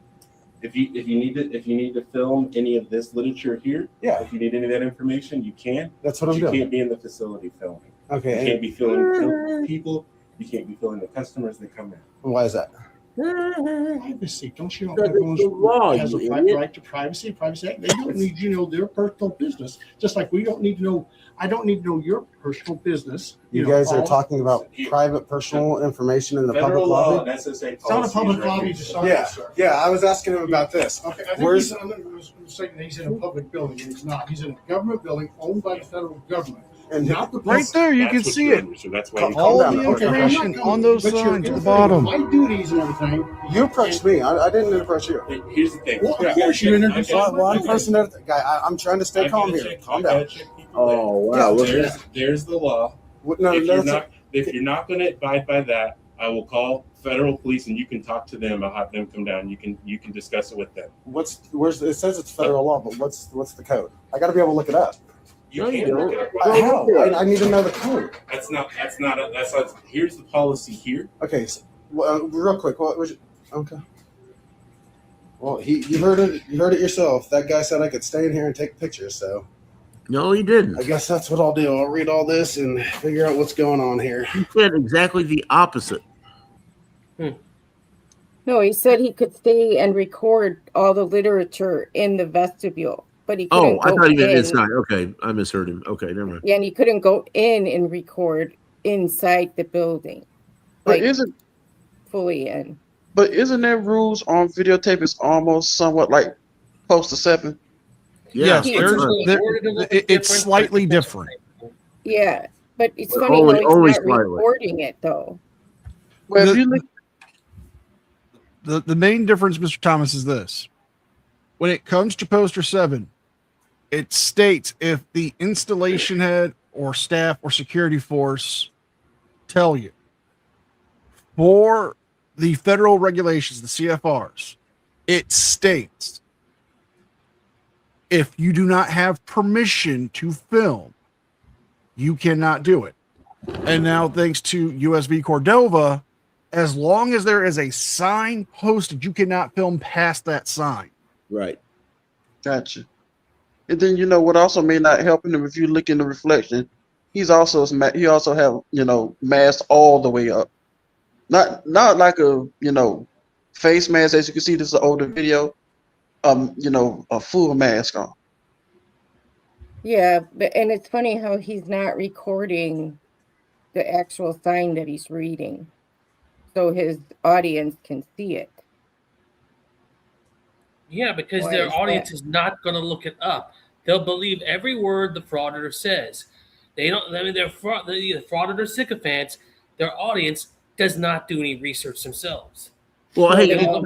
If you need to film any of this literature here, yeah. If you need any of that information, you can. That's what I'm doing. You can't be in the facility filming. Okay. You can't be filming people. You can't be filming the customers that come in. Why is that? Privacy. Don't you know That's everyone the law, has a you idiot. right to privacy? Privacy Act. They don't need you to know their personal business. Just like we don't need to know. I don't need to know your personal business. You guys are talking about private personal information in the public Federal law lobby? and SSA It's not a policy public is lobby. regulated. Yeah. Yeah, I was asking him about this. Okay, I think Where's he's saying that he's in a public building, and he's not. He's in a government building owned by the federal government. And not the right there, you can see it. So that's why All the information on those signs at the bottom. My duties and everything. You approached me. I didn't approach you. Here's the thing. Well, of course you introduced One person at a guy. I'm trying to stay calm here. Calm down. Oh wow! Look at that. There's the law. No, If you're not going to abide by that, I will call federal police and you can talk to them. I'll have them come down. You can discuss it with them. Where's it says it's federal law, but what's the code? I got to be able to look it up. You can't look it up. How? I need to know the code. That's not. Here's the policy here. Okay, so, real quick. What was it? Okay. Well, you heard it. You heard it yourself. That guy said I could stay in here and take pictures. So. No, he didn't. I guess that's what I'll do. I'll read all this and figure out what's going on here. He said exactly the opposite. No, he said he could stay and record all the literature in the vestibule, but he couldn't I go thought he meant in. inside. Okay, I misheard him. Okay, never mind. Yeah, and he couldn't go in and record inside the building. But isn't fully in? But isn't there rules on videotape? It's almost somewhat like Poster 7. Yes, it's slightly different. Yeah, but it's But funny only- how only he's not slightly. recording it though. Well, if you look, The main difference, Mr. Thomas, is this. When it comes to Poster 7, it states if the installation head or staff or security force tell you for the federal regulations, the CFRs, it states if you do not have permission to film, you cannot do it. And now, thanks to USB Cordova, as long as there is a sign posted, you cannot film past that sign. Right. Gotcha. And then you know what also may not help him if you look in the reflection. He also have masked all the way up. Not like a face mask as you can see. This is an older video. A full mask on. Yeah, and it's funny how he's not recording the actual sign that he's reading, so his audience can see it. Yeah, because Why their is audience that? is not going to look it up. They'll believe every word the frauditor says. They don't. I mean, the frauditor sycophants. Their audience does not do any research themselves. Well, hey They don't-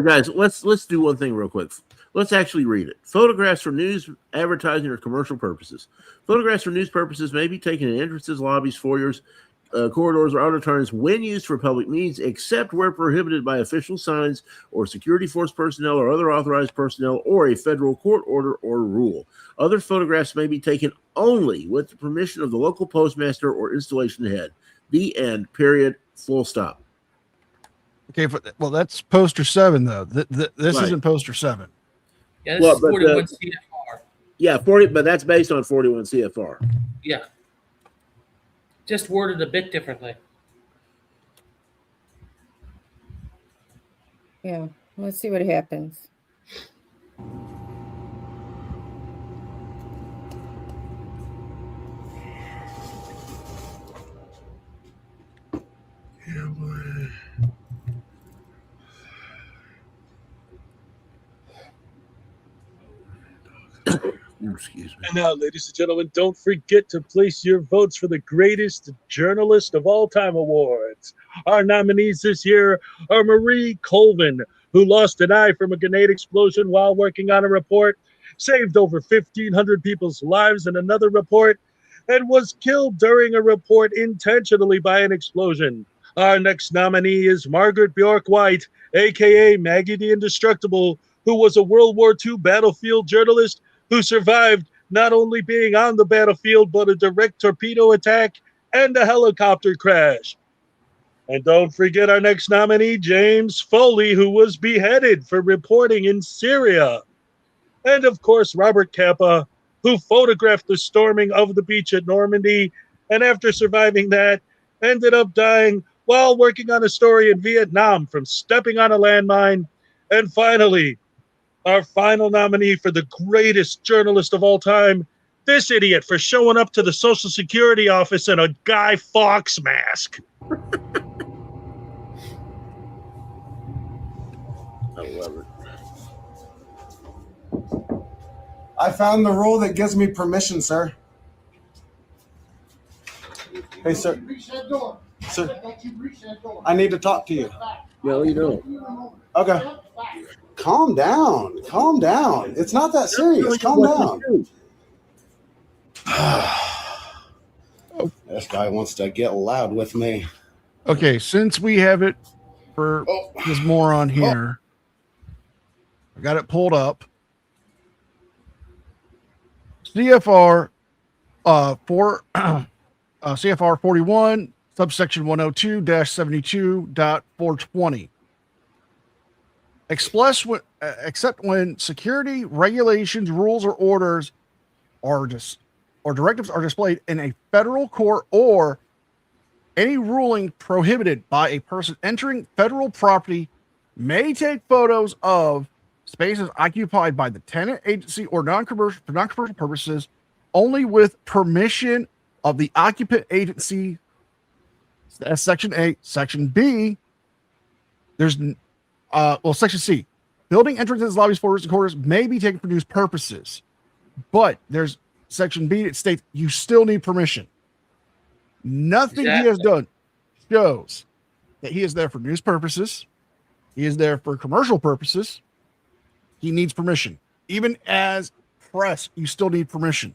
guys, let's do one thing real quick. Let's actually read it. Photographs for news, advertising, or commercial purposes. Photographs for news purposes may be taken in entrances, lobbies, foyers, corridors, or auditoriums when used for public meetings, except where prohibited by official signs or security force personnel or other authorized personnel or a federal court order or rule. Other photographs may be taken only with the permission of the local postmaster or installation head. The end. Period. Full stop. Okay, well, that's Poster 7, though. This Right. isn't Poster 7. Yeah, this is 41 CFR. Yeah, 40, but that's based on 41 CFR. Yeah. Just worded a bit differently. Yeah, let's see what happens. Excuse me. And now, ladies and gentlemen, don't forget to place your votes for the Greatest Journalist of All Time awards. Our nominees this year are Marie Colvin, who lost an eye from a grenade explosion while working on a report, saved over 1,500 people's lives in another report, and was killed during a report intentionally by an explosion. Our next nominee is Margaret Bjork White, aka Maggie the Indestructible, who was a World War II battlefield journalist who survived not only being on the battlefield, but a direct torpedo attack and a helicopter crash. And don't forget our next nominee, James Foley, who was beheaded for reporting in Syria. And of course, Robert Capa, who photographed the storming of the beach at Normandy, and after surviving that, ended up dying while working on a story in Vietnam from stepping on a landmine. And finally, our final nominee for the greatest journalist of all time, this idiot for showing up to the Social Security office in a Guy Fawkes mask. I love it. I found the rule that gives me permission, sir. Hey, sir. Sir, I need to talk to you. No, you don't. Okay. Calm down. Calm down. It's not that serious. Calm down. This guy wants to get loud with me. Okay, since we have it for this moron here, I got it pulled up. CFR CFR 41 subsection 102-72.420. Except when security regulations, rules, or orders or directives are displayed in a federal court, or any ruling prohibited by a person entering federal property may take photos of spaces occupied by the tenant, agency, or non-commercial purposes only with permission of the occupant agency. That's section A. Section B, there's section C. Building entrances, lobbies, floors, and corridors may be taken for news purposes. But there's section B that states you still need permission. Nothing he has done shows that he is there for news purposes. He is there for commercial purposes. He needs permission. Even as press, you still need permission.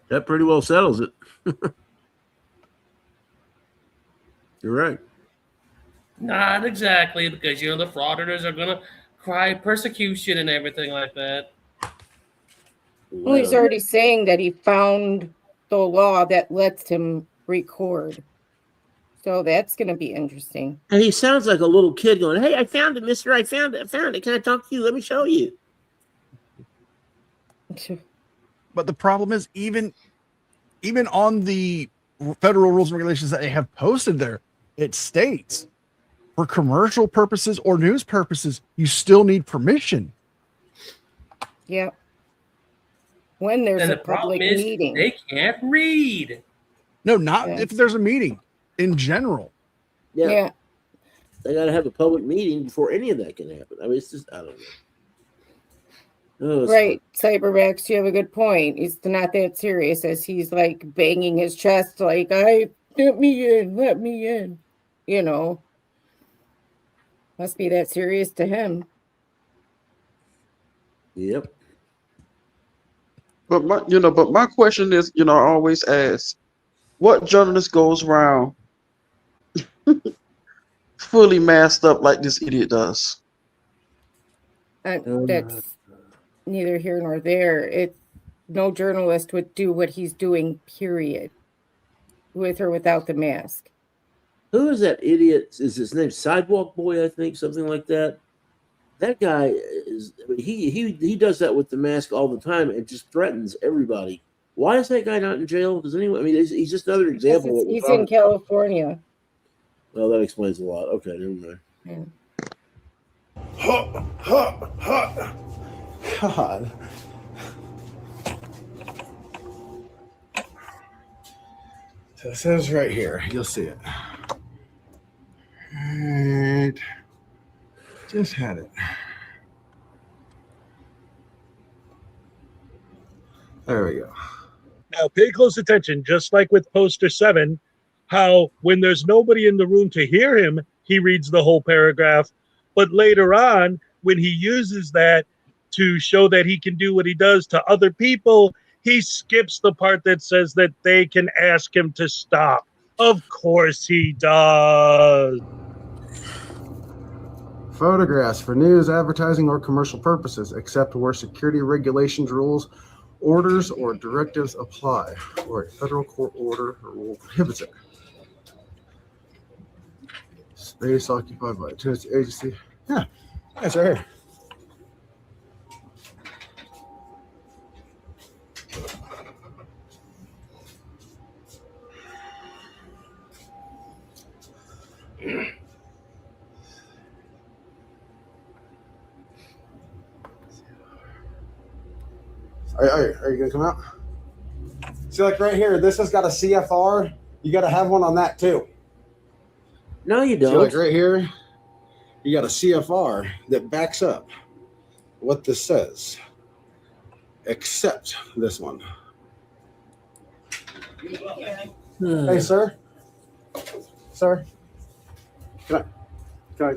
That pretty well settles it. You're right. Not exactly, because the frauditors are gonna cry persecution and everything like that. Well, he's already saying that he found the law that lets him record. So that's going to be interesting. And he sounds like a little kid going, "Hey, I found it, mister. I found it. I found it. Can I talk to you? Let me show you." But the problem is, even on the federal rules and regulations that they have posted there, it states for commercial purposes or news purposes, you still need permission. Yeah. When there's And a the problem public is meeting. they can't read. No, not if there's a meeting in general. Yeah. They got to have a public meeting before any of that can happen. I mean, it's just, I don't know. Oh, Right, Cybermax, you have a good point. It's not that serious as he's like banging his chest, like, let me in. You know, must be that serious to him. Yep. But my question is, I always ask, what journalist goes around fully masked up like this idiot does? That's neither here nor there. No journalist would do what he's doing, period, with or without the mask. Who is that idiot? Is his name Sidewalk Boy? I think something like that. That guy is. He does that with the mask all the time and just threatens everybody. Why is that guy not in jail? Does anyone? I mean, he's just another example. He's in California. Well, that explains a lot. Okay, never mind. God. So it says right here. You'll see it. Right. Just had it. There we go. Now, pay close attention, just like with poster 7, how when there's nobody in the room to hear him, he reads the whole paragraph. But later on, when he uses that to show that he can do what he does to other people, he skips the part that says that they can ask him to stop. Of course he does. Photographs for news, advertising, or commercial purposes, except where security regulations, rules, orders, or directives apply, or a federal court order or rule prohibits it. Space occupied by a tenant agency. Yeah, that's right here. Are you gonna come out? See, like right here, this has got a CFR. You got to have one on that too. No, you don't. See, like right here, you got a CFR that backs up what this says, except this one. Hey, sir. Sir. Can I?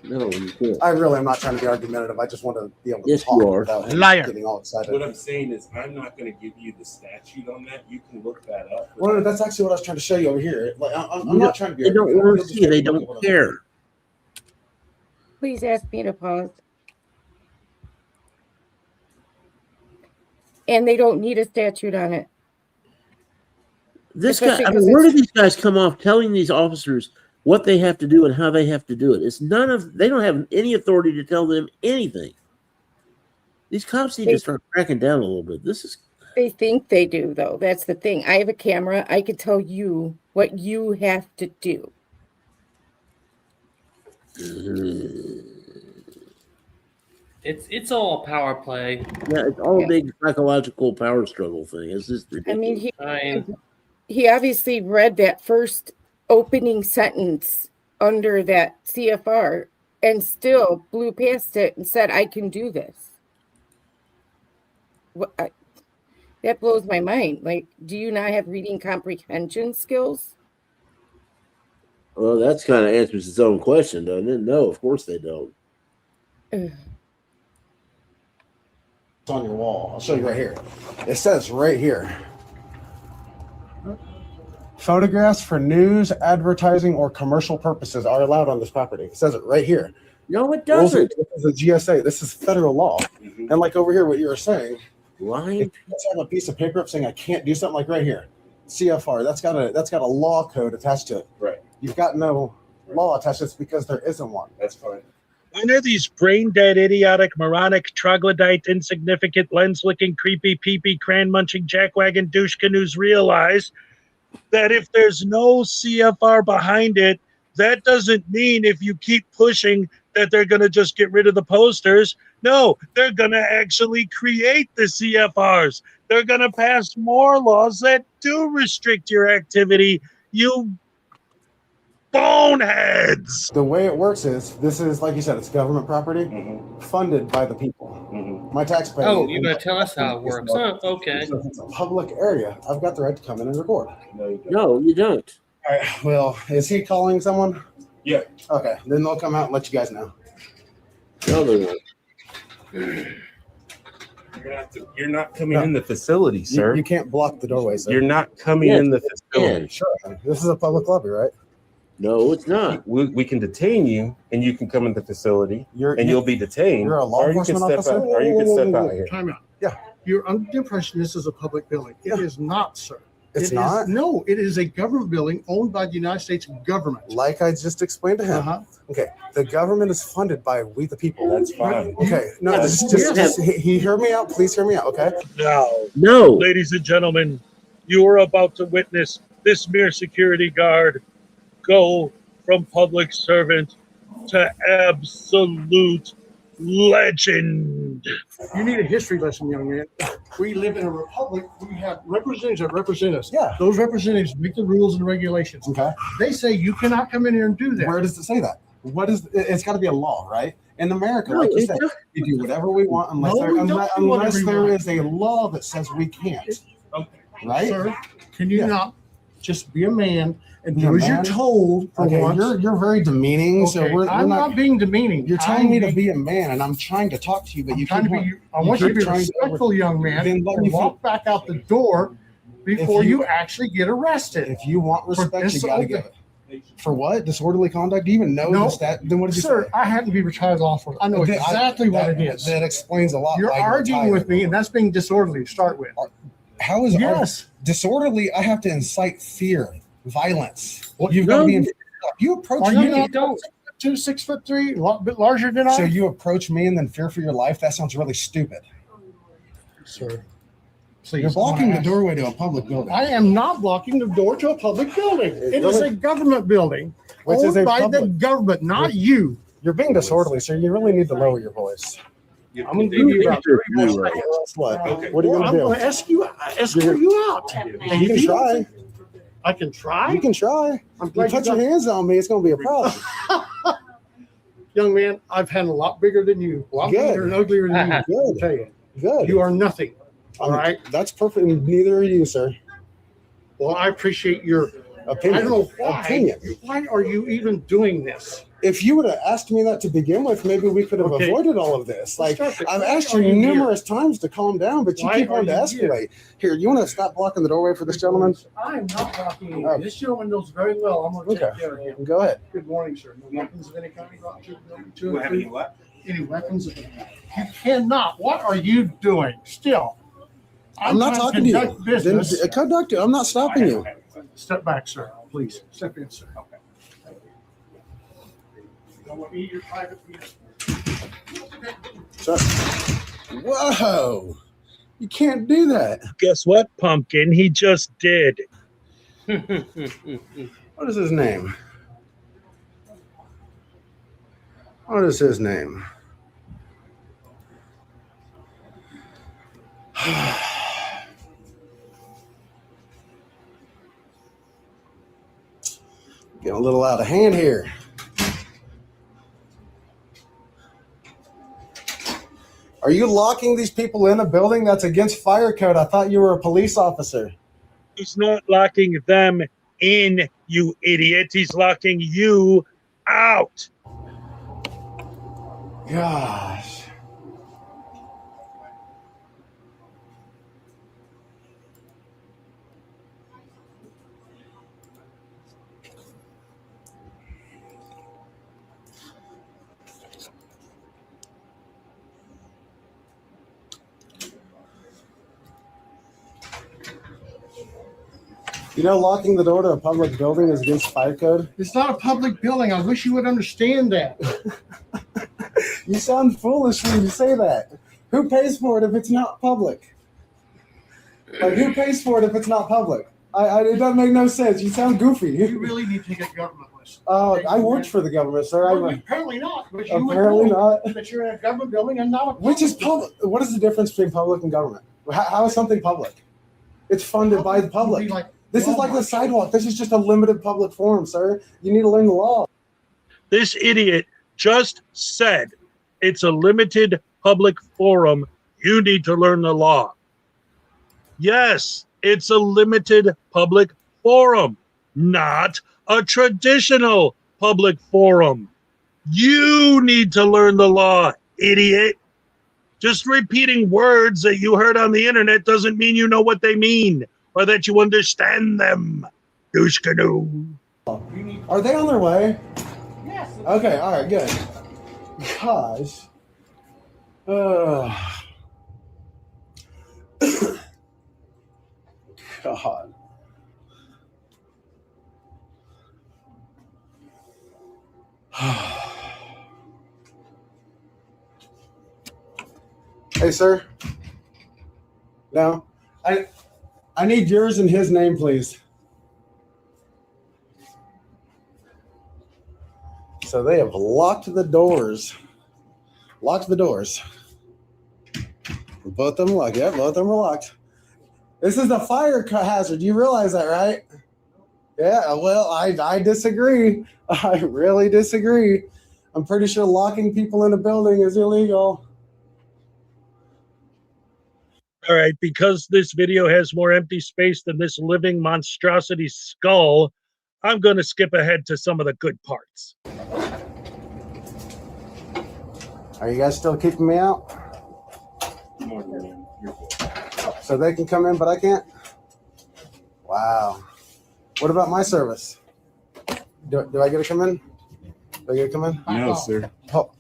No, you can't. I really am not trying to be argumentative. I just want to be able to Yes, talk you are. without Liar. getting all excited. What I'm saying is, I'm not going to give you the statute on that. You can look that up. Well, no, that's actually what I was trying to show you over here. Like, I'm You not don't- trying to be They don't argumentative. want You'll to just see. They have to don't look at what care. Please ask me to pause. And they don't need a statute on it. This guy, Especially I 'cause mean, where it's- do these guys come off telling these officers what they have to do and how they have to do it? It's none of, they don't have any authority to tell them anything. These cops need to start cracking down a little bit. This is, They think they do, though. That's the thing. I have a camera. I can tell you what you have to do. It's all a power play. yeah, it's all a big psychological power struggle thing. It's just I mean, ridiculous. he obviously read that first opening sentence under that CFR and still blew past it and said, I can do this. That blows my mind. Like, do you not have reading comprehension skills? Well, that's kind of answers its own question, doesn't it? No, of course they don't. It's on your wall. I'll show you right here. It says right here. Photographs for news, advertising, or commercial purposes are allowed on this property. It says it right here. No, it doesn't. This is a GSA. This is federal law. And like over here, what you were saying, lying. Let's have a piece of paper up saying I can't do something like right here. CFR. That's got a law code attached to it. Right. You've got no law attached to it because there isn't one. That's fine. When are these brain-dead, idiotic, moronic, troglodyte, insignificant, lens-licking, creepy, pee-pee, cran-munching, jackwagon douche canoes realize that if there's no CFR behind it, that doesn't mean if you keep pushing that they're going to just get rid of the posters. No, they're going to actually create the CFRs. They're going to pass more laws that do restrict your activity. You boneheads. The way it works is this is, like you said, it's government property funded by the people. My taxpayers. Oh, you're gonna tell us how it works? Huh? Okay. So if it's a public area, I've got the right to come in and record. No, you don't. All right. Well, is he calling someone? Yeah. Okay. Then they'll come out and let you guys know. No, they won't. You're not coming in the facility, sir. You can't block the doorway, sir. You're not coming in the facility. Sure. This is a public lobby, right? No, it's not. We can detain you, and you can come in the facility, and you'll be detained. You're a law or you can enforcement step officer? out. Or you can step out here. Time out. Yeah. You're under the impression this is a public building. It is not, sir. It's It not? is- no, it is a government building owned by the United States government. Like I just explained to him. Okay. The government is funded by we the people. That's fine. Okay. No, just he hear me out. Please hear me out. Okay. No. Ladies and gentlemen, you are about to witness this mere security guard go from public servant to absolute legend. You need a history lesson, young man. We live in a republic. We have representatives that represent us. Yeah. Those representatives make the rules and regulations. Okay. They say you cannot come in here and do that. Where does it say that? What is? It's got to be a law, right? In America, No, like you it said, doesn't. we do whatever we want unless No, there, we don't unless, do whatever unless we there want. is a law that says we can't. Right? Sir, can you not just be a man and Be do a as you're man? told for Okay, once? you're very demeaning. So Okay, we're I'm not being demeaning. You're telling me to be a man, and I'm trying to talk to you, but you trying keep to be. on- I want you to keep be trying respectful, young man, Then let me and walk back out the door before If you- you actually get arrested. If you want respect, you got to disorderly- give it. For what? Disorderly conduct? Do you even know No. the stat? Then what did you Sir, say? I happen to be retired law enforcement. I know That- exactly what that- it is. That explains a lot. You're why arguing retired. with me, and that's being disorderly to start with. How is Yes. disorderly? I have to incite fear, violence. Well, You've got no. to be. You approach Are me. you not 6'3", a bit larger than I? So you approach me and then fear for your life? That sounds really stupid. Sir, please. You're blocking the I'm doorway to a public building. I am not blocking the door to a public building. It is a government building Which is owned a by the public- government, not you. You're being disorderly, sir. You really need to lower your voice. I'm going to give you about 30 more seconds. What? What are you I'm going to going do? to escort you out. And You can if don't try. think- I can try. You can try. I'm You glad put you your got- hands on me, it's going to be a problem. Young man, I've had a lot bigger than you, a lot Good. bigger and uglier than you. I'll Good. tell you. Good. You are nothing. All right. That's perfect. Neither are you, sir. Well, I appreciate your Opinion. I don't know why. Opinion. Why are you even doing this? If you would have asked me that to begin with, maybe we could have Okay. avoided all of this. Like, Let's start I've with- asked why you are you here? numerous times to calm down, but you Why keep are on to you here? escalate. Here, you want to stop blocking the doorway for this gentleman? I am not blocking you. Oh. This gentleman knows very well. I'm going to Okay. take care of him. Go ahead. Good morning, sir. No weapons of any kind brought to Do we have any what? Any weapons of any kind. You cannot. What are you doing? Still. I'm not trying talking to conduct you. Business. Then conduct it. I'm not stopping you. Step back, sir. Please. Step in, sir. Okay. You don't want me your private business. Sir. Whoa. You can't do that. Guess what, Pumpkin? He just did. What is his name? What is his name? Getting a little out of hand here. Are you locking these people in a building that's against fire code? I thought you were a police officer. He's not locking them in, you idiot. He's locking you out. Gosh. You know, locking the door to a public building is against fire code. It's not a public building. I wish you would understand that. You sound foolish when you say that. Who pays for it if it's not public? Like, who pays for it if it's not public? It doesn't make no sense. You sound goofy. You really need to take a government lesson. I worked for the government, sir. Well, apparently not. But you would Apparently know not. that you're in a government building and not a Which is public? What is the difference between public and government? How is something public? It's funded by the public. This is like the sidewalk. This is just a limited public forum, sir. You need to learn the law. This idiot just said it's a limited public forum. You need to learn the law. Yes, it's a limited public forum, not a traditional public forum. You need to learn the law, idiot. Just repeating words that you heard on the internet doesn't mean you know what they mean or that you understand them. Douche canoe. Are they on their way? Yes. Okay, all right, good. Gosh. God. Hey, sir. No, I need yours and his name, please. So they have locked the doors Lock the doors. Both of them locked. Yeah, both of them are locked. This is a fire hazard. You realize that, right? Yeah, well, I disagree. I really disagree. I'm pretty sure locking people in a building is illegal. All right, because this video has more empty space than this living monstrosity skull, I'm going to skip ahead to some of the good parts. Are you guys still keeping me out? So they can come in, but I can't? Wow. What about my service? Do I get to come in? Do I get to come in? No, sir. Oh.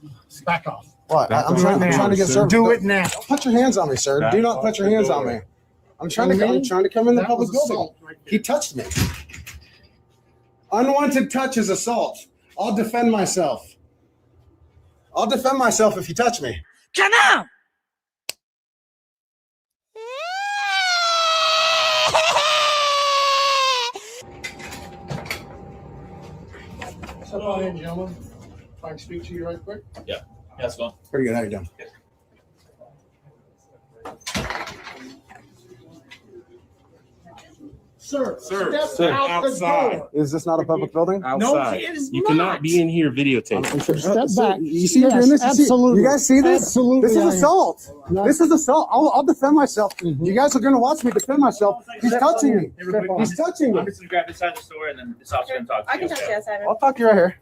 Back off. What? I'm trying to get service. Do it now. Don't put your hands on me, sir. Do not put your hands on me. I'm trying to come in the public building. He touched me. Unwanted touch is assault. I'll defend myself. I'll defend myself if you touch me. Come on! Step on in, gentlemen. If I can speak to you right quick. Yeah. That's fine. Pretty good. How you doing? Sir, Sir, step out outside. the door. Is this not a public building? Outside. it is You not. cannot be in here videotaping. Step back. You see you're doing this? Absolutely. You guys see this? Absolutely. This I is am. assault. No. This is assault. I'll defend myself. You guys are going to watch me defend myself. He's touching me. He's touching me. I'm just gonna grab inside the store and then this officer can talk to I can talk to you outside. I'll talk to you right here.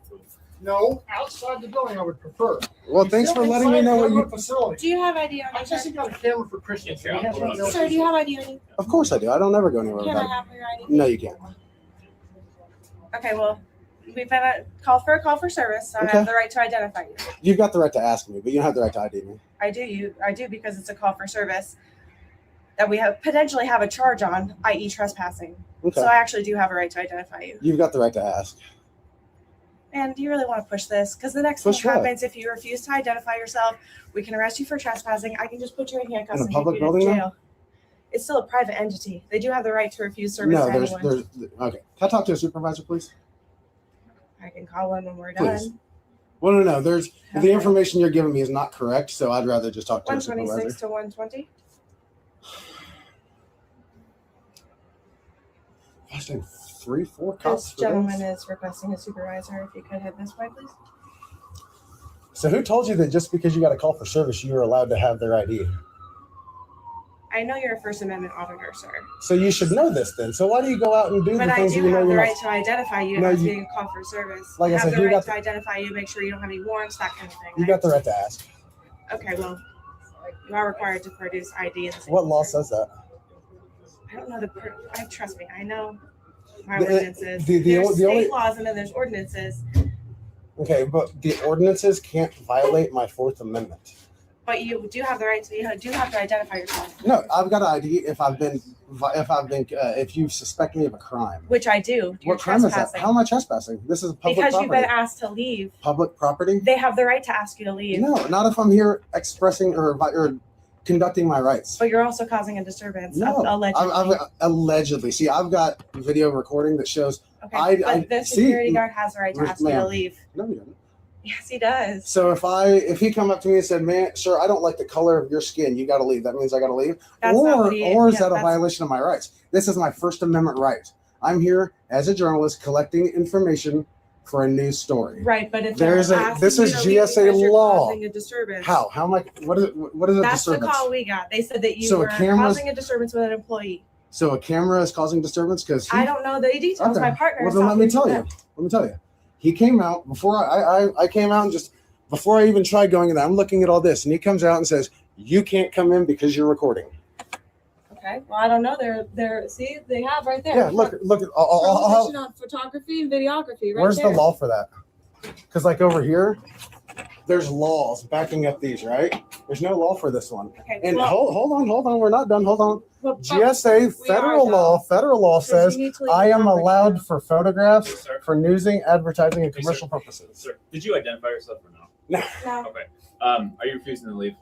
No, outside the building I would prefer. Well, thanks for letting me know what you... Facility. Do you have ID on I you, just sir? got a camera for Christmas. Yeah, We have nothing else Sir, to do you have ID on you? Of course I do. I don't ever go anywhere Can I without have your ID? it. No, you can't. Okay, well, we've had a call for service, so I Okay. have the right to identify you. You've got the right to ask me, but you don't have the right to ID me. I do because it's a call for service that we have potentially have a charge on, i.e. trespassing. Okay. So I actually do have a right to identify you. You've got the right to ask. And do you really want to push this? Because the next thing Push what? happens if you refuse to identify yourself, we can arrest you for trespassing. I can just put you in handcuffs In a and public take you to building, though? jail. It's still a private entity. They do have the right to refuse service No, to there's anyone. okay. Can I talk to a supervisor, please? I can call one when we're Please. done. Well, no. There's the Okay. information you're giving me is not correct, so I'd rather just talk to a 126 supervisor. to 120. Gosh, dang, 3-4 cops This for gentleman this? is requesting a supervisor. If you could head this way, please. So who told you that just because you got a call for service, you were allowed to have their ID? I know you're a First Amendment auditor, sir. So you should know this then. So why do you go out and do But the I things do you know have the you're right not? to identify you No, as you- being a call for service. Like I I have said, the you right got to the- identify you, make sure you don't have any warrants, that kind of thing. You got the right to ask. Okay, well, you are required to produce ID. In the What law says that? I don't know trust me, I know my The- ordinances. the There's state only- laws and then there's ordinances. Okay, but the ordinances can't violate my Fourth Amendment. But you do have the right to identify yourself, No, I've got an ID if you suspect me of a crime. which I do. You're What crime is that? trespassing. How am I trespassing? This is public Because property. you've been asked to leave. Public property? They have the right to ask you to leave. No, not if I'm here expressing or conducting my rights. But you're also causing a disturbance. No, Allegedly. I've allegedly. See, I've got video recording that shows. Okay, but the security guard has the right to ask you to ma'am. leave. No, you don't. Yes, he does. So if he come up to me and said, "Man, sir, I don't like the color of your skin. You got to leave." That means I got to leave. That's not what Or is yeah, that a that's- violation of my rights? This is my First Amendment right. I'm here as a journalist collecting information for a news story. Right, but if There's they're a asking this you is to leave GSA because you're law. causing a disturbance. How? How am I? What is it? What is a That's disturbance? the call we got. They said that you So a were camera's- causing a disturbance with an employee. So a camera is causing disturbance because I don't know the details. Okay. My partner. Well, is then let me talking tell to you. them. Let me tell you. He came out before I came out and just before I even tried going in there. I'm looking at all this, and he comes out and says, "You can't come in because you're recording." Okay. Well, I don't know. They're see they have right there. Yeah, look at. Prohibition on photography and videography. Right Where's there. the law for that? Because like over here, there's laws backing up these, right? There's no law for this one. Okay, And well- hold on. We're not done. Hold on. Well, GSA federal law Because says you need to leave I the am public allowed for photographs Yes, sir. for newsing, advertising, and Yes, commercial sir. purposes. Sir, did you identify yourself or no? No. No. Okay. Are you refusing to leave?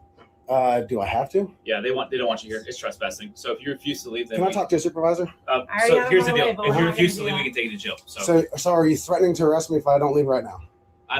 Do I have to? Yeah, they don't want you here. It's trespassing. So if you refuse to leave, then Can I talk to a supervisor? I already So have here's them the on deal. the label. If We're you not refuse to gonna leave, do we can take you to jail. So So are you threatening to arrest me if I don't leave right now?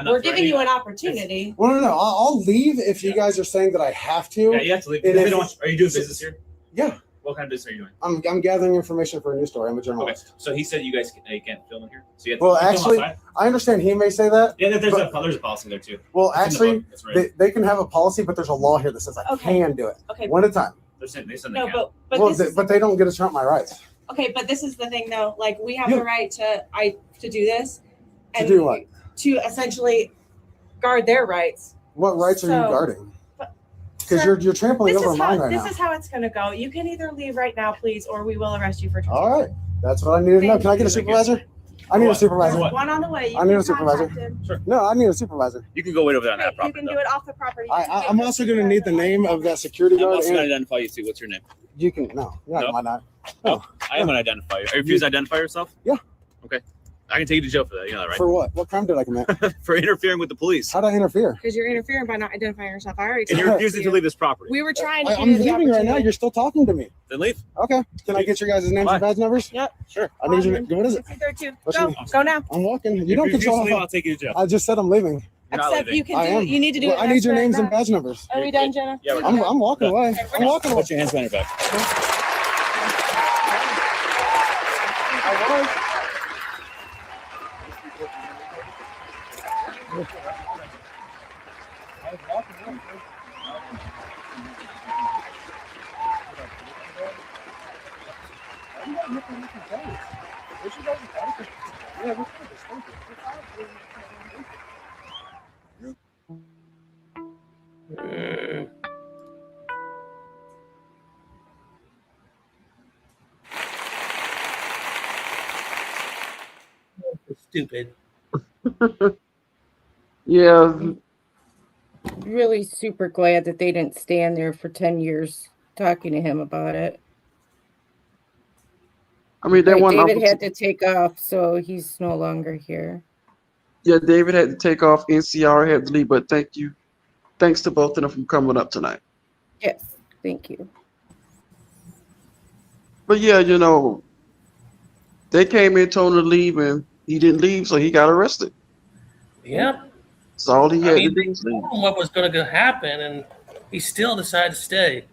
We're giving you an opportunity. Well, no. I'll leave if you guys are saying that I have to. Yeah, you have to leave. And They if- don't want- Are you doing business here? Yeah. What kind of business are you doing? I'm gathering information for a news story. I'm a journalist. Okay, so he said you guys you can't film in here. So you have Well, you film actually, outside? I understand he may say that. Yeah, there's but- a policy there too. Well, It's in the actually, book. It's written. they can have a policy, but there's a law here that says I Okay. can do it. Okay. One at a time. They said they No, can. but Well, this is, but they don't get to trump my rights. okay, but this is the thing though. Like we have Yeah. the right to do this. To do what? To essentially guard their rights. What rights are you So- guarding? Because you're trampling This over is mine how right this now. is how it's gonna go. You can either leave right now, please, or we will arrest you for All right. That's what I need to know. Can I get a supervisor? I need a supervisor. There's one on the way. You I need can a supervisor. contact him. Sure. No, I need a supervisor. You can go wait over there on that You property. can do it off the property. I'm also going to need the name of that security I'm guard. also going to And identify you too. What's your name? you can you're No? not. No, I am going to identify you. Are you refused to identify yourself? Yeah. Okay. I can take you to jail for that. You know that, right? For what? What crime did I commit? For interfering with the police. How'd I interfere? Because you're interfering by not identifying yourself. I already And you're told refusing you. to leave this property. We were trying to. I'm give you the leaving right now. opportunity. You're still talking to me. Then leave. Okay. Can I get your guys' names Bye. and badge numbers? Yep. Sure. I need your. What is it? 62. What's Go. your- Go now. I'm walking. You If don't you refuse control. to leave, I'll take you to jail. I just said I'm leaving. You're not Except leaving. you can I do. am. You need to do. Well, it I need your after names and that. badge numbers. Are we done, Jenna? Yeah, we're I'm done. walking away. I'm walking away. Put your hands behind your back. Stupid. Yeah, Really super glad that they didn't stand there for 10 years talking to him about it. I mean, they Right, want. David had to take off, so he's no longer here. Yeah, David had to take off. NCR had to leave, but thanks to both of them for coming up tonight. Yes, thank you. But yeah, they came in, told him to leave, and he didn't leave, so he got arrested. Yep. That's all he had I mean, to do. they was leave. told him what was going to happen, and he still decided to stay.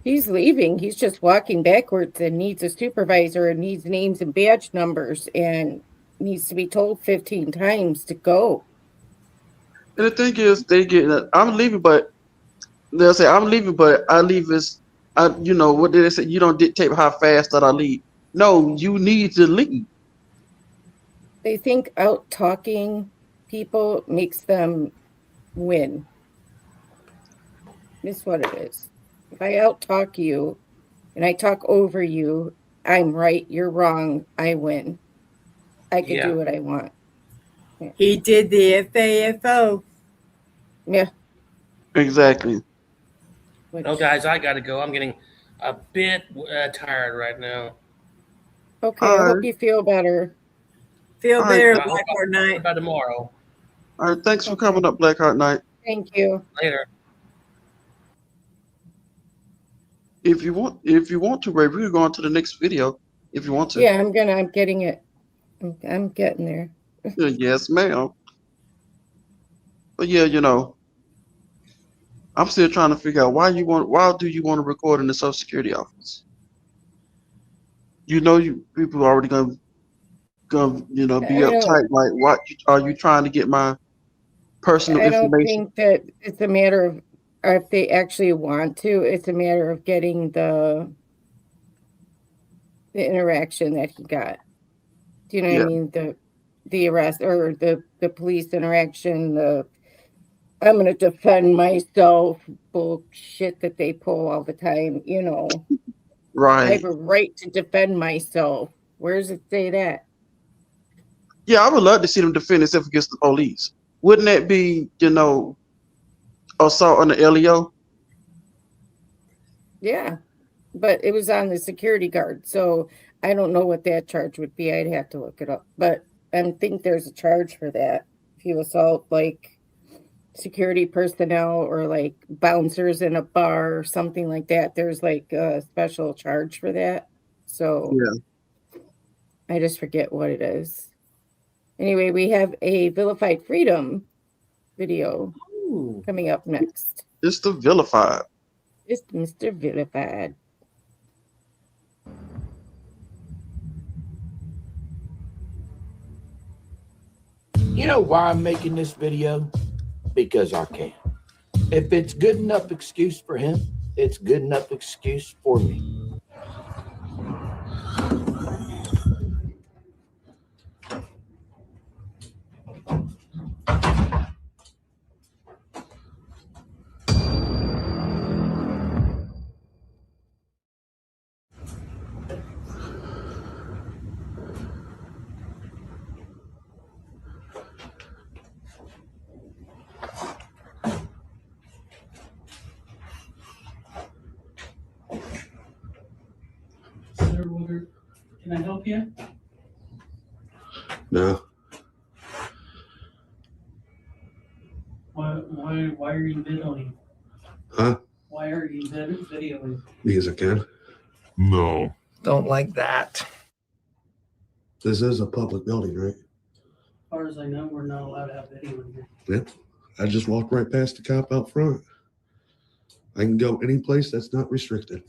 He's leaving. He's just walking backwards and needs a supervisor and needs names and badge numbers and needs to be told 15 times to go. And the thing is, I'm leaving, but they'll say, I'm leaving, but I leave what did they say? You don't dictate how fast that I leave. No, you need to leave. They think out talking people makes them win. That's what it is. If I out talk you and I talk over you, I'm right, you're wrong, I win. I can Yeah. do what I want. He did the FAFO. Yeah. Exactly. No, guys, I got to go. I'm getting a bit tired right now. Okay, I hope you feel better. Feel All right. better, I hope Blackboard Night. by tomorrow. All right, thanks for coming up, Blackheart Knight. Thank you. Later. If you want to, Ray, we can go on to the next video. If you want to. Yeah, I'm getting it. I'm getting there. Yes, ma'am. But yeah, I'm still trying to figure out why do you want to record in the Social Security office? People are already gonna be uptight. Like, what are you trying to get my personal I don't information? think that it's a matter of if they actually want to. It's a matter of getting the interaction that he got. Do you know what I mean? The arrest or the police interaction, I'm going to defend myself bullshit that they pull all the time, I Right. have a right to defend myself. Where does it say that? Yeah, I would love to see them defend themselves against the police. Wouldn't that be, assault on the LEO? Yeah, but it was on the security guard, so I don't know what that charge would be. I'd have to look it up, but I think there's a charge for that. If you assault like security personnel or like bouncers in a bar or something like that, there's like a special charge for that. So Yeah. I just forget what it is. Anyway, we have a vilified freedom video coming up next. It's the vilified. It's Mr. Vilified. You know why I'm making this video? Because I can. If it's good enough excuse for him, it's good enough excuse for me. Sir, can I help you? No. Why are you videoing? Huh? Why are you videoing? Because I can. No. Don't like that. This is a public building, right? As far as I know, we're not allowed to have video in here. Yep. I just walked right past the cop out front. I can go any place that's not restricted.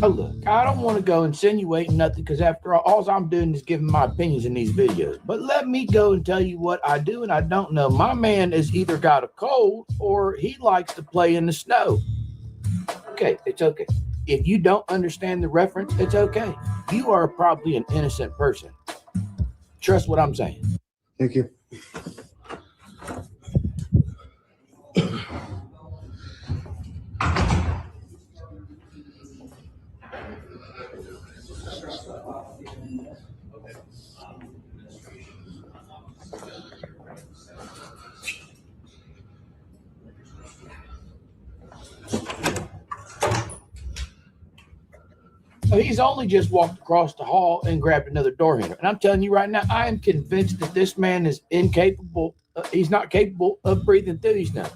Oh, look, I don't want to go insinuating nothing because after all I'm doing is giving my opinions in these videos. But let me go and tell you what I do and I don't know. My man has either got a cold or he likes to play in the snow. Okay, it's okay. If you don't understand the reference, it's okay. You are probably an innocent person. Trust what I'm saying. Thank you. So he's only just walked across the hall and grabbed another door handle. And I'm telling you right now, I am convinced that this man is incapable. He's not capable of breathing through his nose.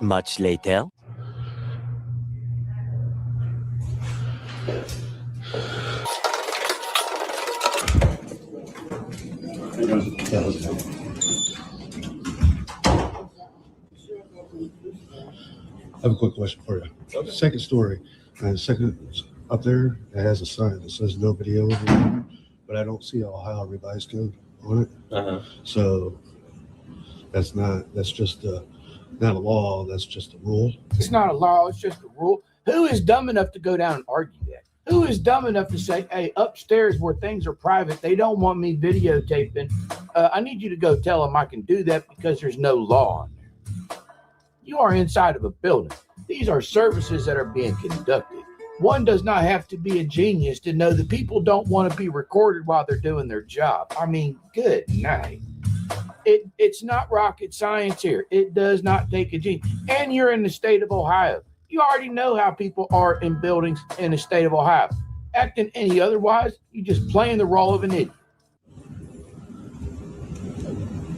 Much later. I have a quick question for you. Okay. Second story, second up there, it has a sign that says no video, but I don't see Ohio Revised Code on it. So that's just not a law, that's just a rule. It's not a law, it's just a rule. Who is dumb enough to go down and argue that? Who is dumb enough to say, hey, upstairs where things are private, they don't want me videotaping. I need you to go tell them I can do that because there's no law on there. You are inside of a building. These are services that are being conducted. One does not have to be a genius to know that people don't want to be recorded while they're doing their job. I mean, good night. It's not rocket science here. It does not take a genius. And you're in the state of Ohio. You already know how people are in buildings in the state of Ohio. Acting any otherwise, you're just playing the role of an idiot.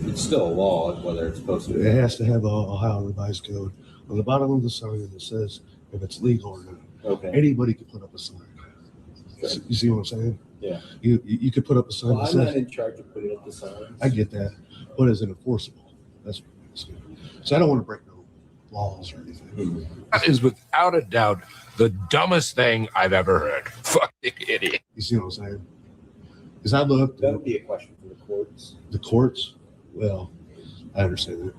It's still a law, whether it's posted. It has to have a Ohio Revised Code. On the bottom of the sign, it says if it's legal or not. Okay. Anybody can put up a sign. Okay. You see what I'm saying? Yeah. You could put up a sign Well, that I'm says. not in charge of putting up the signs. I get that, but is it enforceable? That's what I'm saying. So I don't want to break no laws or anything. That is without a doubt the dumbest thing I've ever heard. Fucking idiot. You see what I'm saying? Because I looked. That would be a question for the courts. The courts? Well, I understand that.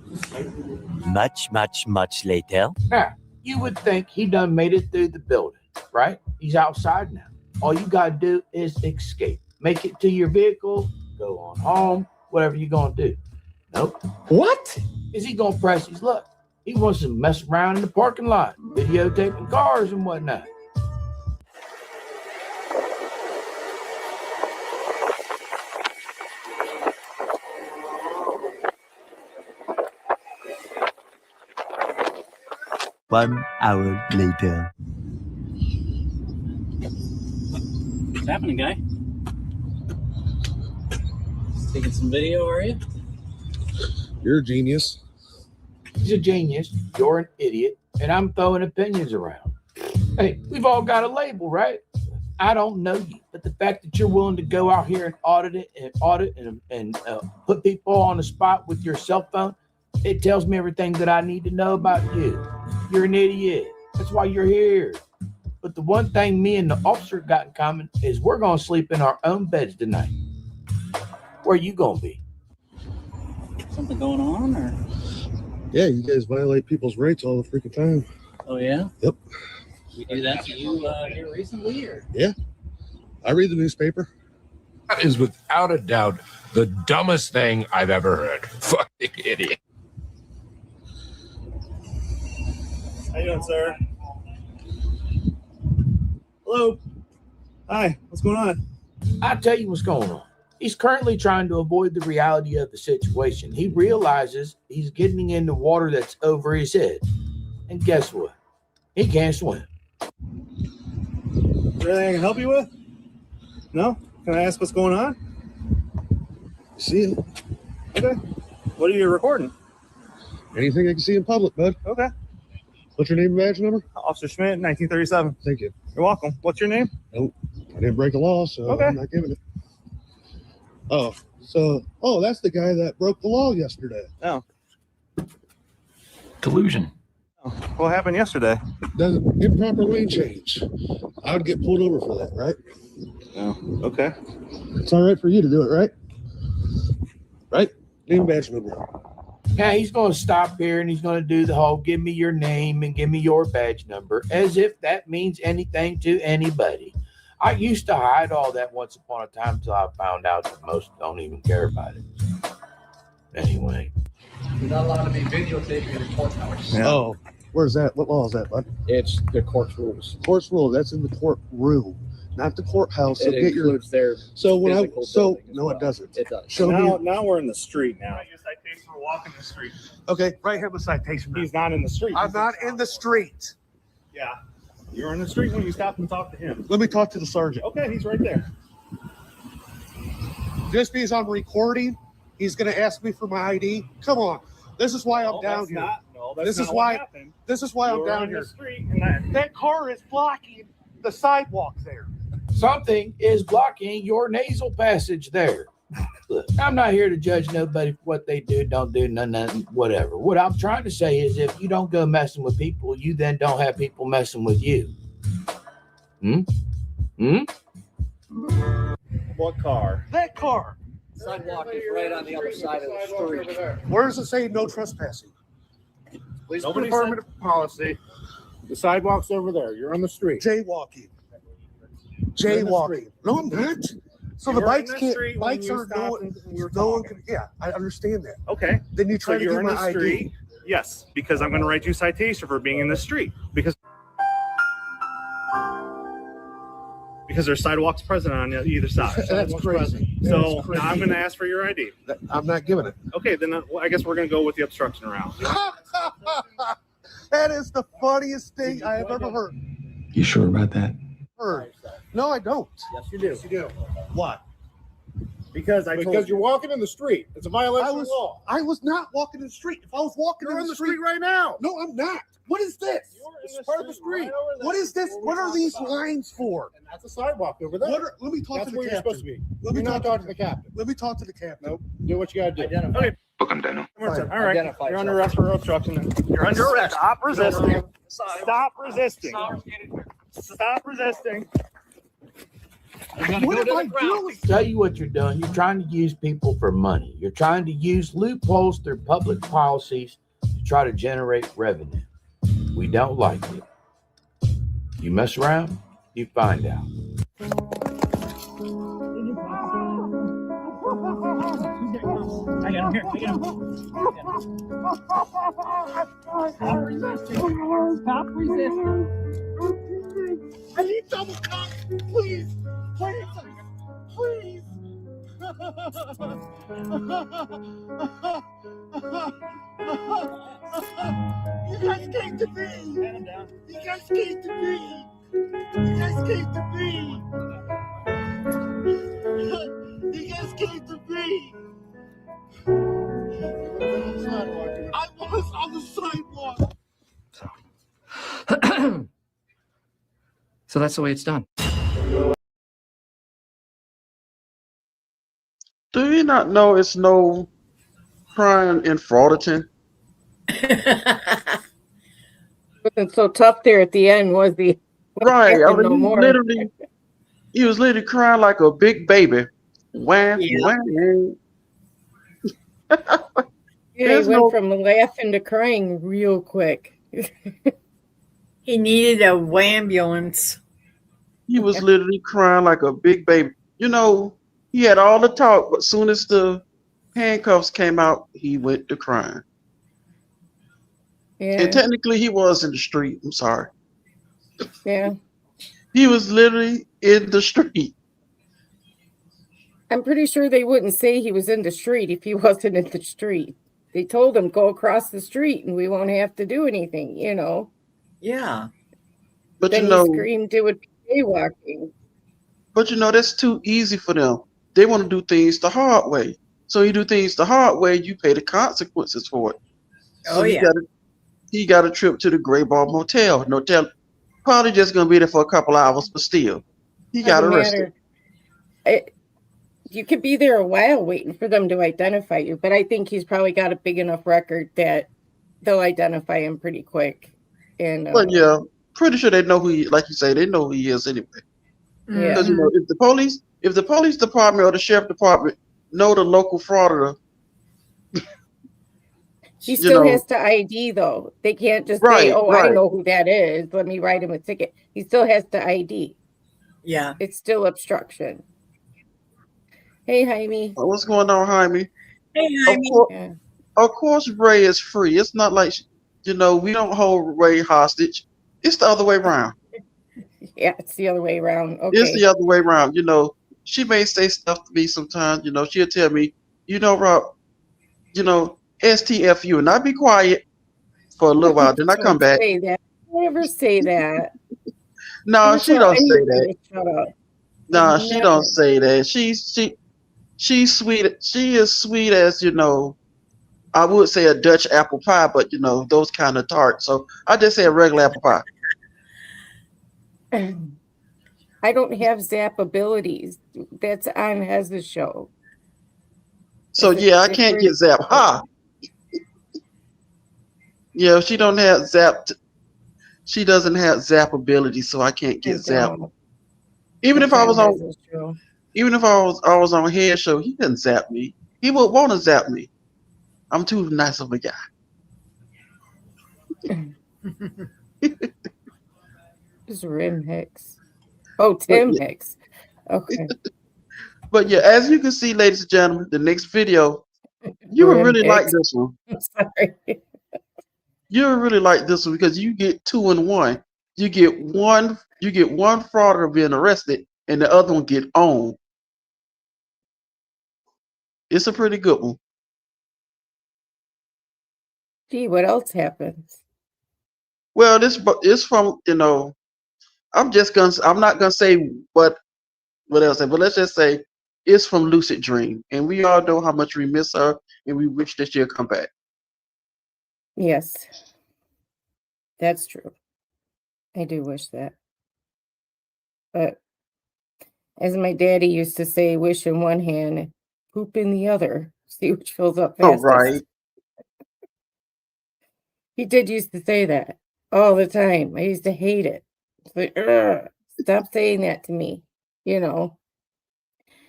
Much later. Now, you would think he done made it through the building, right? He's outside now. All you got to do is escape. Make it to your vehicle, go on home, whatever you're going to do. Nope. What? Is he going to press his luck? He wants to mess around in the parking lot, videotaping cars and whatnot. 1 hour later. What's happening, guy? Taking some video, are you? You're a genius. He's a genius. You're an idiot. And I'm throwing opinions around. Hey, we've all got a label, right? I don't know you, but the fact that you're willing to go out here and audit and put people on the spot with your cell phone, it tells me everything that I need to know about you. You're an idiot. That's why you're here. But the one thing me and the officer got in common is we're going to sleep in our own beds tonight. Where you going to be? Something going on, or? Yeah, you guys violate people's rights all the freaking time. Oh, yeah? Yep. We do that to you here recently, or? Yeah. I read the newspaper. That is without a doubt the dumbest thing I've ever heard. Fucking idiot. How you doing, sir? Hello. Hi. What's going on? I'll tell you what's going on. He's currently trying to avoid the reality of the situation. He realizes he's getting into water that's over his head. And guess what? He can't swim. Is there anything I can help you with? No? Can I ask what's going on? See it. Okay. What are you recording? Anything I can see in public, bud. Okay. What's your name and badge number? Officer Schmidt, 1937. Thank you. You're welcome. What's your name? Nope. I didn't break a law, so Okay. I'm not giving it. Oh, that's the guy that broke the law yesterday. Oh. Delusion. Oh. What happened yesterday? Doesn't improper lane change. I would get pulled over for that, right? Oh, okay. It's all right for you to do it, right? Right? Name badge number. Yeah, he's going to stop here and he's going to do the whole give me your name and give me your badge number as if that means anything to anybody. I used to hide all that once upon a time until I found out that most don't even care about it. Anyway. You're not allowed to be videotaping in the courthouse. Yeah. Oh, where's that? What law is that, bud? It's the court's rules. Court's rule. That's in the courtroom, not the courthouse. So It get your. includes their So when I physical so building as no, well. it doesn't. It does. Show now, me. now we're in the street now. Citation for walking the street. Okay, write him a citation. He's not in the street. I'm not in the street. Yeah. You were in the street when you stopped and talked to him. Let me talk to the sergeant. Okay, he's right there. Just because I'm recording, he's going to ask me for my ID. Come on, this is why I'm down here. This is why. This is why I'm down here. That car is blocking the sidewalk there. Something is blocking your nasal passage there. Look, I'm not here to judge nobody for what they do, don't do, nothing, whatever. What I'm trying to say is if you don't go messing with people, you then don't have people messing with you. What car? That car. Sidewalk is right on the other side of the street. Where does it say no trespassing? Police department policy. The sidewalk's over there. You're on the street. Jaywalking. You're in the Jaywalking. street. No, I'm not. So You the were in bikes the can't. street when Bikes you are no. stopped and we were No one talking. can. Yeah, I understand that. Okay. Then you try So to you're get in my the ID. street. Yes, because I'm going to write you a citation for being in the street because there's sidewalks present on either side. That's crazy. So That's crazy. now I'm going to ask for your ID. I'm not giving it. Okay, then I guess we're going to go with the obstruction route. That is the funniest thing I have ever heard. You sure about that? No, I don't. Yes, you do. Yes, you do. What? Because you're walking in the street. It's a violation of law. I was not walking in the street. If I was walking You're in the street right now. No, I'm not. What is this? It's part of the street. What is this? What are these lines for? And that's a sidewalk over there. Let me talk That's to where the you're captain. supposed to be. Let me You're not talk talking to the captain. Let me talk to the captain. Nope. Do what you got to do. Okay. Book them, Daniel. All right. Identify You're under yourself. arrest for obstruction. You're under arrest. Stop resisting. Stop resisting. Stop resisting. What am I doing? Tell you what you're doing. You're trying to use people for money. You're trying to use loopholes through public policies to try to generate revenue. We don't like it. You mess around, you find out. I got him here. I got him. Stop resisting. Stop resisting. I need double cup. Please. Wait a second. Please. You guys came to me. You guys came to me. You guys came to me. You guys came to me. I was on the sidewalk. So that's the way it's done. Do you not know it's no crime in Frauditor? Wasn't so tough there at the end, was he? Right. I No mean, more. he was literally crying like a big baby. Wham, Yeah. wham. Yeah, he There's went no. from laughing to crying real quick. He needed a wambulance. He was literally crying like a big baby. You know, he had all the talk, but soon as the handcuffs came out, he went to crying. Yeah, And technically, he was in the street. I'm sorry. yeah. He was literally in the street. I'm pretty sure they wouldn't say he was in the street if he wasn't in the street. They told him go across the street and we won't have to do anything, you know. Yeah. But Then you know, he screamed it would be jaywalking. but you know, that's too easy for them. They want to do things the hard way. So you do things the hard way, you pay the consequences for it. So Oh, yeah. he got a trip to the Gray Bar Motel. Probably just gonna be there for a couple hours, but still, he got Doesn't arrested. matter. You could be there a while waiting for them to identify you, but I think he's probably got a big enough record that they'll identify him pretty quick. And But yeah, pretty sure they know who he, like you say, they know who he is anyway. yeah, Because you know, if the police department or the sheriff department know the local frauditor, he still has to ID though. They can't just say, "Oh, I know who that is. Let me write him a ticket." He still has to ID. Yeah, it's still obstruction. Hey, Jaime. What's going on, Jaime? Hey, Jaime. Of course, Ray is free. It's not like, you know, we don't hold Ray hostage. It's the other way around. Yeah, it's the other way around. Okay. It's the other way around. You know, she may say stuff to me sometimes. You know, she'll tell me, you know, Rob, you know, STFU, and I be quiet for a little while. Then I come back. Say that. Never say that. No, she don't say that. Shut up. No, she don't say that. She's sweet. She is sweet as, you know, I would say a Dutch apple pie, but you know, those kind of tart. So I just say a regular apple pie. I don't have zap abilities. That's on Hez's show. So yeah, I can't get zapped. Ha! Yeah, she don't have zapped. She doesn't have zap ability, so I can't get zapped. Even if I was on Head Show, he couldn't zap me. He would want to zap me. I'm too nice of a guy. It's Rim Hicks. Oh, Tim Hicks. Okay. But yeah, as you can see, ladies and gentlemen, the next video, you would really like this one. I'm sorry. You would really like this one because you get 2 in 1. You get one frauditor being arrested, and the other one get owned. It's a pretty good one. Gee, what else happens? Well, this is from, you know, I'm not gonna say what else, but let's just say it's from Lucid Dream, and we all know how much we miss her, and we wish that she'll come back. Yes, that's true. I do wish that. But as my daddy used to say, wish in one hand, poop in the other. See which fills up fastest. Oh, right. He did used to say that all the time. I used to hate it. It's like, ugh, stop saying that to me, you know.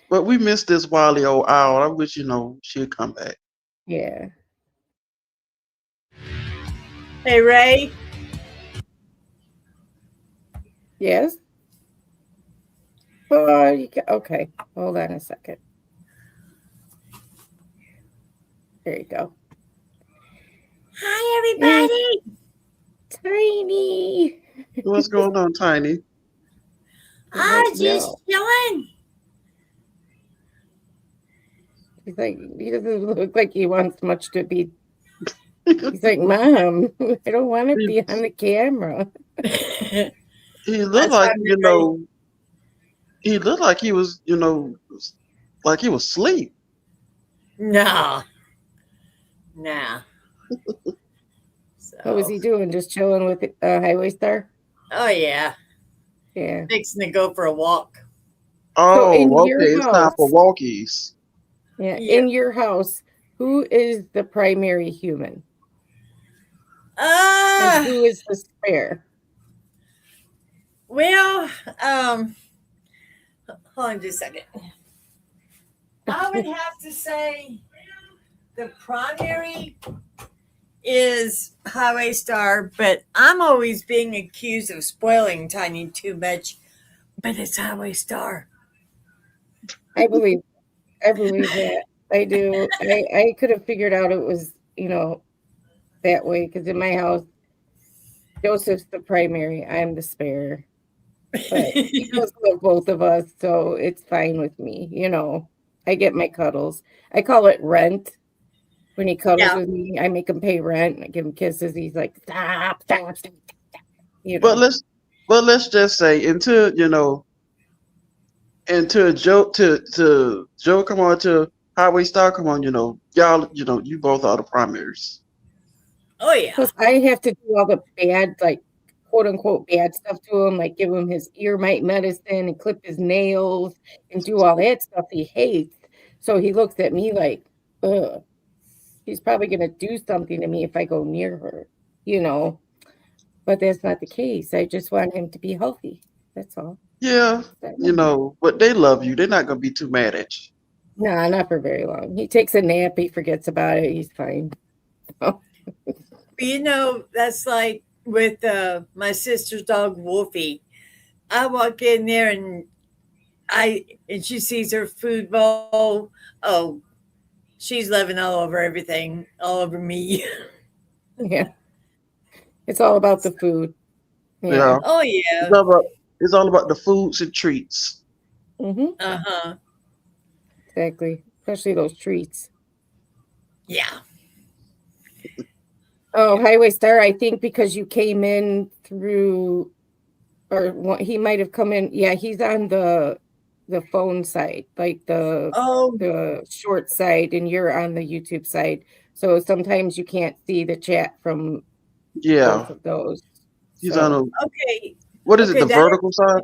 But we miss this wily old owl. I wish, you know, she'd come back. Yeah. Hey, Ray. Yes? Okay, hold on a second. There you go. Hi, everybody. Tiny. What's going on, Tiny? Oh, just chilling. He's like, he doesn't look like he wants much to be. He's like, Mom, I don't want to be on the camera. He looked like, he looked like he was, like he was asleep. No. Nah. What was he doing? Just chilling with Highway Star? Oh, yeah. Yeah. Fixing to go for a walk. Oh, in okay. your It's time for house- walkies. Yeah. In your house, who is the primary human? And who is the spare? Well, hold on just a second. I would have to say the primary is Highway Star, but I'm always being accused of spoiling Tiny too much. But it's Highway Star. I believe that. I do. I could have figured out it was, that way, because in my house, Joseph's the primary. I'm the spare. But he does love both of us, so it's fine with me. I get my cuddles. I call it rent. When he cuddles with me, I make him pay rent. I give him kisses. He's like, stop. But let's just say until Joe come on, to Highway Star come on, y'all, you both are the primaries. Oh yeah. Plus, I have to do all the bad, like, quote unquote bad stuff to him, like give him his ear mite medicine and clip his nails and do all that stuff he hates. So he looks at me like, ugh, he's probably gonna do something to me if I go near her, But that's not the case. I just want him to be healthy. That's all. Yeah, but they love you. They're not gonna be too mad at you. Nah, not for very long. He takes a nap, he forgets about it, he's fine. That's like with my sister's dog Wolfie. I walk in there and she sees her food bowl. Oh, she's living all over everything, all over me. Yeah. It's all about the food. Yeah. Oh yeah. It's all about the foods and treats. Mm-hmm. Uh-huh. Exactly. Especially those treats. Yeah. Oh, Highway Star, I think because you came in through, or he might have come in. Yeah, he's on the phone side, like the short side, and you're on the YouTube side. So sometimes you can't see the chat from both of those. He's on okay. What is it? The vertical side?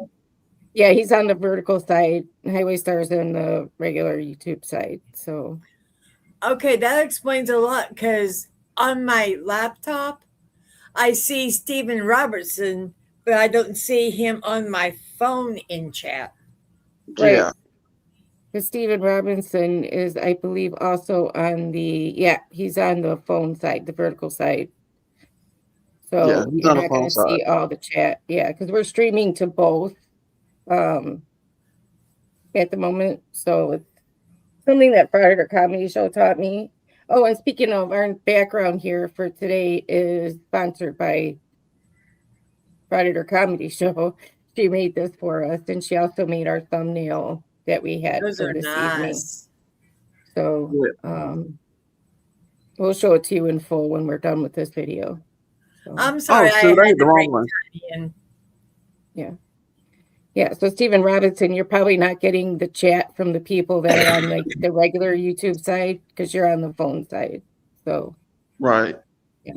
Yeah, he's on the vertical side. Highway Star's on the regular YouTube side. So. Okay, that explains a lot because on my laptop, I see Stephen Robertson, but I don't see him on my phone in chat. Right. Yeah. Because Stephen Robinson is, I believe, also on he's on the phone side, the vertical side. So you're not going to see all the chat. Yeah, because we're streaming to both at the moment. So it's something that Frauditor Comedy Show taught me. Oh, and speaking of, our background here for today is sponsored by Frauditor Comedy Show. She made this for us, and she also made our thumbnail that we had Those for are this nice. evening. So we'll show it to you in full when we're done with this video. So. I'm sorry, I had the wrong one. Yeah. So Stephen Robinson, you're probably not getting the chat from the people that are on the regular YouTube side because you're on the phone side. So right. Yeah.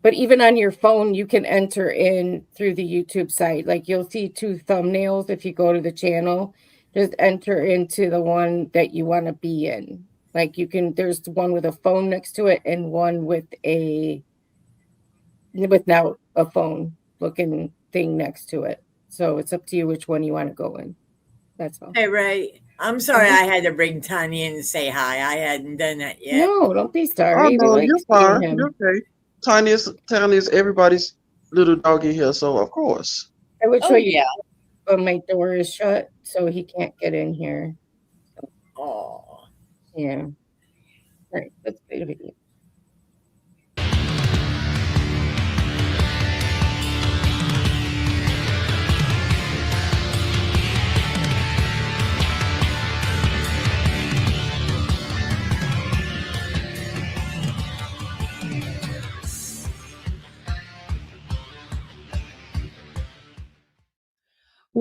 But even on your phone, you can enter in through the YouTube site. Like you'll see two thumbnails if you go to the channel. Just enter into the one that you want to be in. Like there's one with a phone next to it and one without a phone looking thing next to it. So it's up to you which one you want to go in. That's all. Hey, Ray. I'm sorry I had to bring Tanya in and say hi. I hadn't done that yet. No, don't be sorry. Oh no, you're fine. You're okay. Tiny is everybody's little doggy here, so of course. I would show you. But my door is shut, so he can't get in here. Oh. Yeah. All right, let's play the video.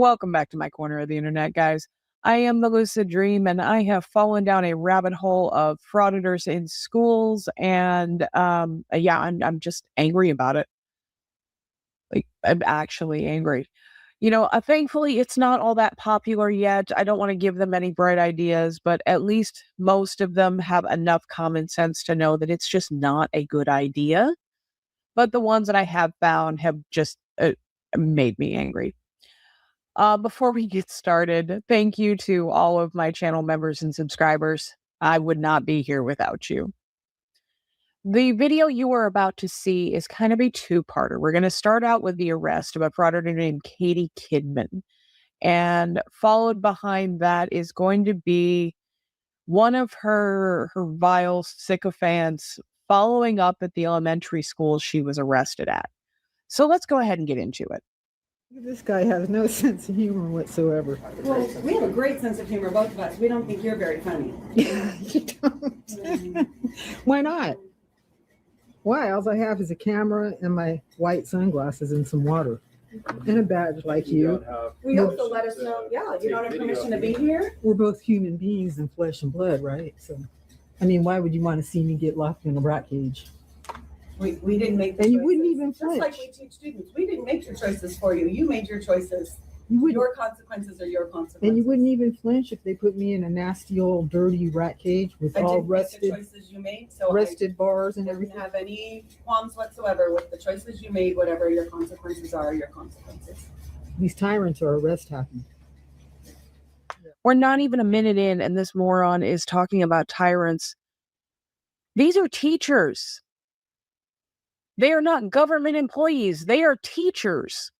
Welcome back to my corner of the internet, guys. I am the Lucid Dream, and I have fallen down a rabbit hole of frauditors in schools, and yeah, I'm just angry about it. Like, I'm actually angry. You know, thankfully, it's not all that popular yet. I don't want to give them any bright ideas, but at least most of them have enough common sense to know that it's just not a good idea. But the ones that I have found have just made me angry. Before we get started, thank you to all of my channel members and subscribers. I would not be here without you. The video you are about to see is kind of a two-parter. We're going to start out with the arrest of a frauditor named Katie Kidman. And followed behind that is going to be one of her vile sycophants following up at the elementary school she was arrested at. So let's go ahead and get into it. This guy has no sense of humor whatsoever. Well, we have a great sense of humor, both of us. We don't think you're very funny. You don't. Why not? Why? All I have is a camera and my white sunglasses and some water. And a badge like you. We also let us know, yeah, you don't have permission to be here. We're both human beings in flesh and blood, right? So, I mean, why would you want to see me get locked in a rat cage? We didn't make the And you choices. wouldn't even Just flinch. like we teach students. We didn't make your choices for you. You made your choices. Your consequences are your consequences. And you wouldn't even flinch if they put me in a nasty old dirty rat cage with I all didn't make the rusted, choices you made, so rusted bars and I didn't everything. have any qualms whatsoever with the choices you made. Whatever your consequences are, your consequences. These tyrants are arrest happy. We're not even a minute in, and this moron is talking about tyrants. These are teachers. They are not government employees. They are teachers.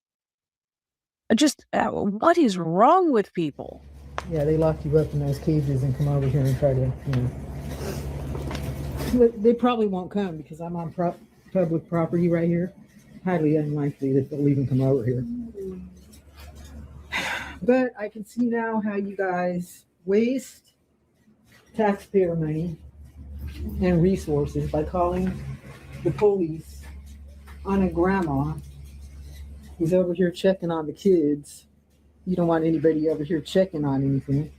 Just, what is wrong with people? Yeah, they lock you up in those cages and come over here and try to, you know. But they probably won't come because I'm on public property right here. Highly unlikely that they'll even come over here. But I can see now how you guys waste taxpayer money and resources by calling the police on a grandma who's over here checking on the kids. You don't want anybody over here checking on anything.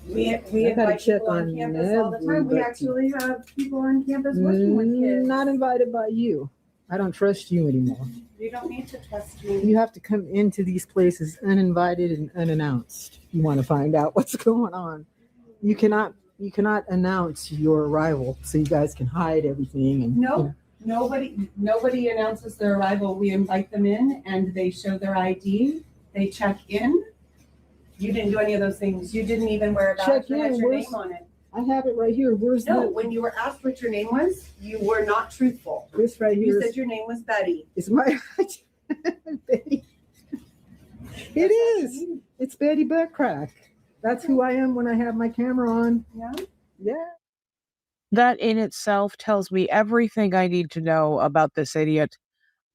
We I gotta invite check people on on campus all the time. We everybody. actually have people on campus working with kids. Not invited by you. I don't trust you anymore. You don't need to trust me. You have to come into these places uninvited and unannounced. You want to find out what's going on. You cannot announce your arrival so you guys can hide everything. And No, nobody announces their arrival. We invite them in and they show their ID. They check in. You didn't do any of those things. You didn't even wear a badge Check that has in. your Where's- name on it. I have it right here. Where's No, the? when you were asked what your name was, you were not truthful. This right here You is- said your name was Betty. It's my Betty. It is. It's Betty Buttcrack. That's who I am when I have my camera on. Yeah. Yeah. That in itself tells me everything I need to know about this idiot.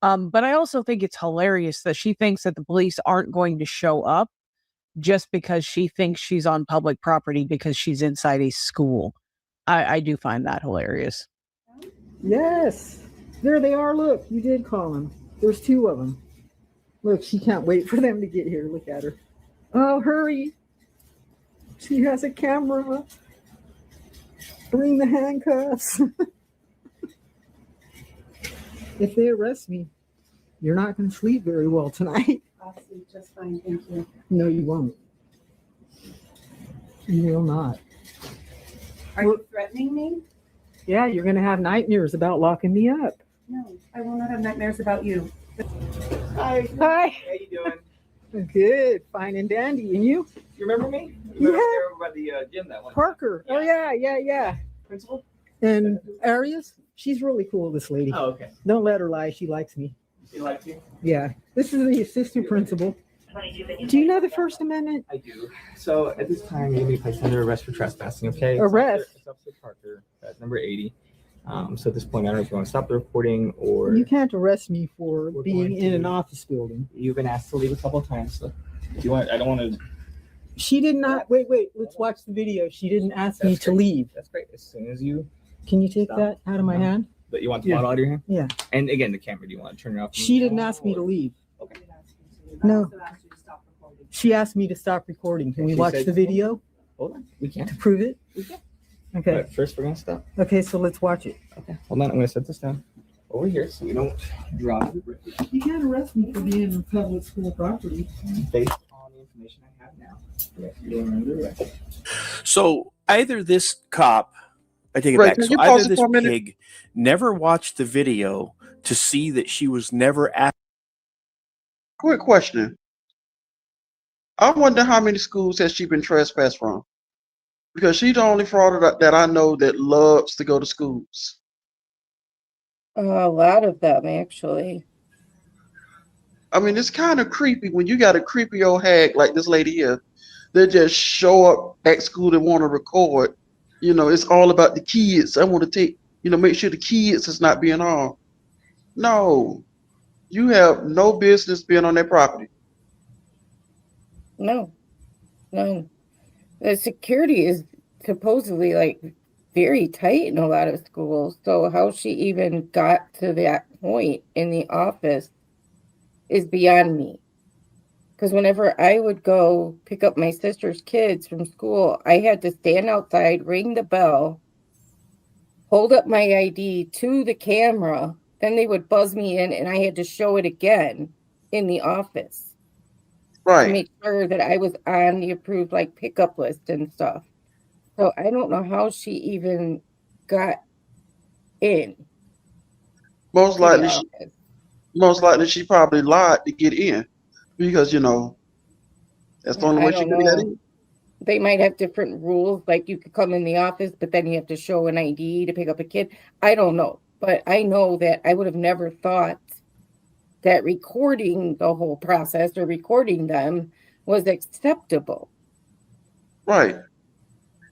But I also think it's hilarious that she thinks that the police aren't going to show up just because she thinks she's on public property because she's inside a school. I do find that hilarious. Yes. There they are. Look, you did call them. There's two of them. Look, she can't wait for them to get here. Look at her. Oh, hurry. She has a camera. Bring the handcuffs. If they arrest me, you're not going to sleep very well tonight. I'll sleep just fine, thank you. No, you won't. You will not. Are you threatening me? Yeah, you're going to have nightmares about locking me up. No, I will not have nightmares about you. Hi. Hi. How you doing? Good. Fine and dandy. And you? You remember me? Yeah. We were there over by the gym that one. Parker. Oh, yeah. Principal? And Arias? She's really cool, this lady. Oh, okay. Don't let her lie. She likes me. She likes you? Yeah. This is the assistant principal. Do you know the First Amendment? I do. So at this time, you're going to be placed under arrest for trespassing, okay? Arrest? It's Officer Parker, that's number 80. So at this point, I don't know if you want to stop the recording or You can't arrest me for We're being going in to- an office building. you've been asked to leave a couple of times. So if you want, I don't want to. She did not. Wait. Let's watch the video. She didn't ask me to leave. That's great. As soon as you. Can you take Stop. that out of my hand? But you want the Yeah. bottle out of your hand? Yeah. And again, the camera, do you want to turn it off? She didn't ask me to leave. Okay. No. She asked me to stop recording. Can we She watch said- the video Hold on. We can. to prove it? We can. Okay. But first, we're gonna stop. Okay, so let's watch it. Okay. Hold on. I'm gonna set this down over here so we don't drop it You can't arrest me for being in public school property. based on the information I have now. Yes, you're under arrest. So either this cop, I take it Right, back. can So you either pause it this for a minute? pig never watched the video to see that she was never at. Quick question. I wonder how many schools has she been trespassed from? Because she's the only frauditor that I know that loves to go to schools. A lot of them, actually. I mean, it's kind of creepy when you got a creepy old hag like this lady here. They just show up at school and want to record. You know, it's all about the kids. I want to take, make sure the kids is not being harmed. No, you have no business being on their property. No, none. The security is supposedly like very tight in a lot of schools. So how she even got to that point in the office is beyond me. Because whenever I would go pick up my sister's kids from school, I had to stand outside, ring the bell, hold up my ID to the camera, then they would buzz me in and I had to show it again in the office. Right. To make sure that I was on the approved like pickup list and stuff. So I don't know how she even got in. Most to the likely, office. most likely she probably lied to get in, because that's the only I way she don't could get know. in. They might have different rules, like you could come in the office, but then you have to show an ID to pick up a kid. I don't know, but I know that I would have never thought that recording the whole process or recording them was acceptable. Right.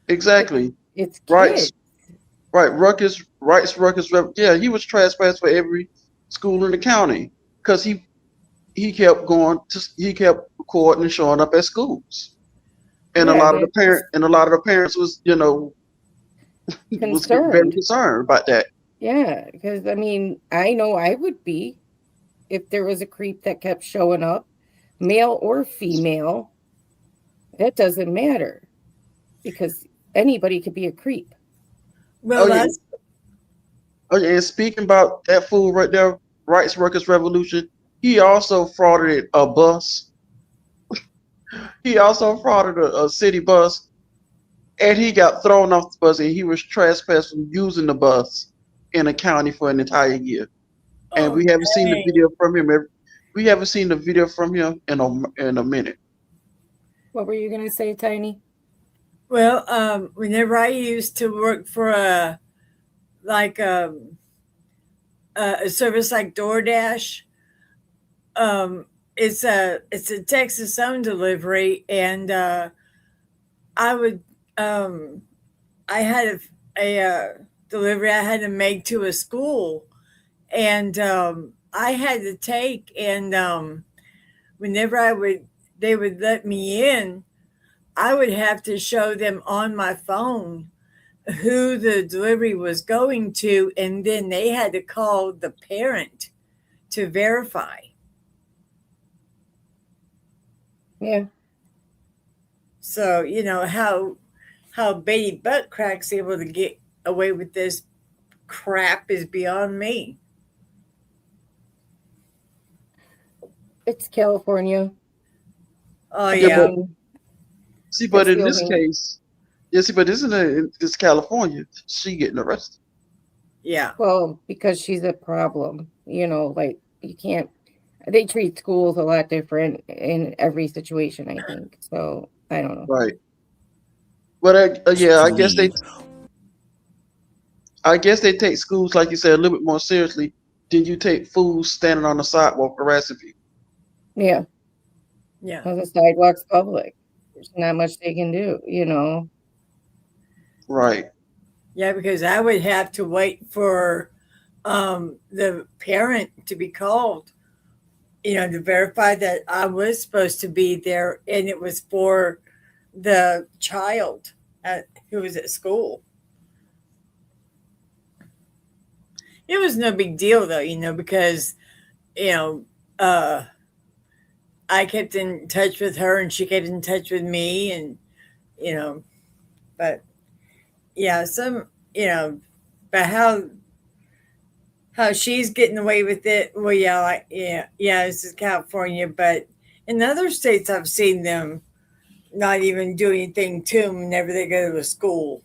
Exactly. It's Rights. kids. Right. Ruckus. Yeah, he was trespassed for every school in the county because he kept recording and showing up at schools, and a Yeah, lot of the that's parents was was very concerned. concerned about that. Yeah, because I mean, I know I would be if there was a creep that kept showing up, male or female. That doesn't matter because anybody could be a creep. Well, yeah. that's Oh yeah, and speaking about that fool right there, Rights Workers Revolution, he also frauded a bus. He also frauded a city bus, and he got thrown off the bus, and he was trespassed from using the bus in a county for an entire year. And we haven't seen the dang. video from him. We haven't seen the video from him in a minute. What were you gonna say, Tiny? Well, whenever I used to work for a service like DoorDash, it's a Texas owned delivery, and I would I had a delivery I had to make to a school, and I had to take, and whenever they would let me in, I would have to show them on my phone who the delivery was going to, and then they had to call the parent to verify. Yeah. So how Betty Butt Crack's able to get away with this crap is beyond me. It's California. Oh Yeah, yeah. See, but That's in the this only- case, but it's California. She getting arrested. Yeah. Well, because she's a problem, like you can't. They treat schools a lot different in every situation, I think. So I don't know. Right. But I guess they take schools, like you said, a little bit more seriously than you take fools standing on the sidewalk harassing people. Yeah. Yeah. Because the sidewalk's public. There's not much they can do, Right. Yeah, because I would have to wait for the parent to be called, to verify that I was supposed to be there, and it was for the child who was at school. It was no big deal though, because I I kept in touch with her and she kept in touch with me, and but yeah, but how she's getting away with it. Well, yeah, this is California, but in other states I've seen them not even do anything to them whenever they go to a school.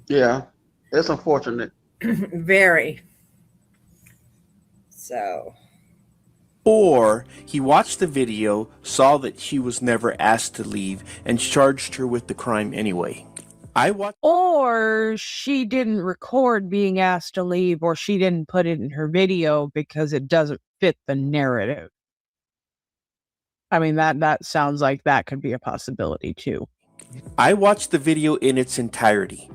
Yeah, it's unfortunate. Very. So. Or he watched the video, saw that she was never asked to leave, and charged her with the crime anyway. Or she didn't record being asked to leave, or she didn't put it in her video because it doesn't fit the narrative. I mean, that sounds like that could be a possibility too. I watched the video in its entirety,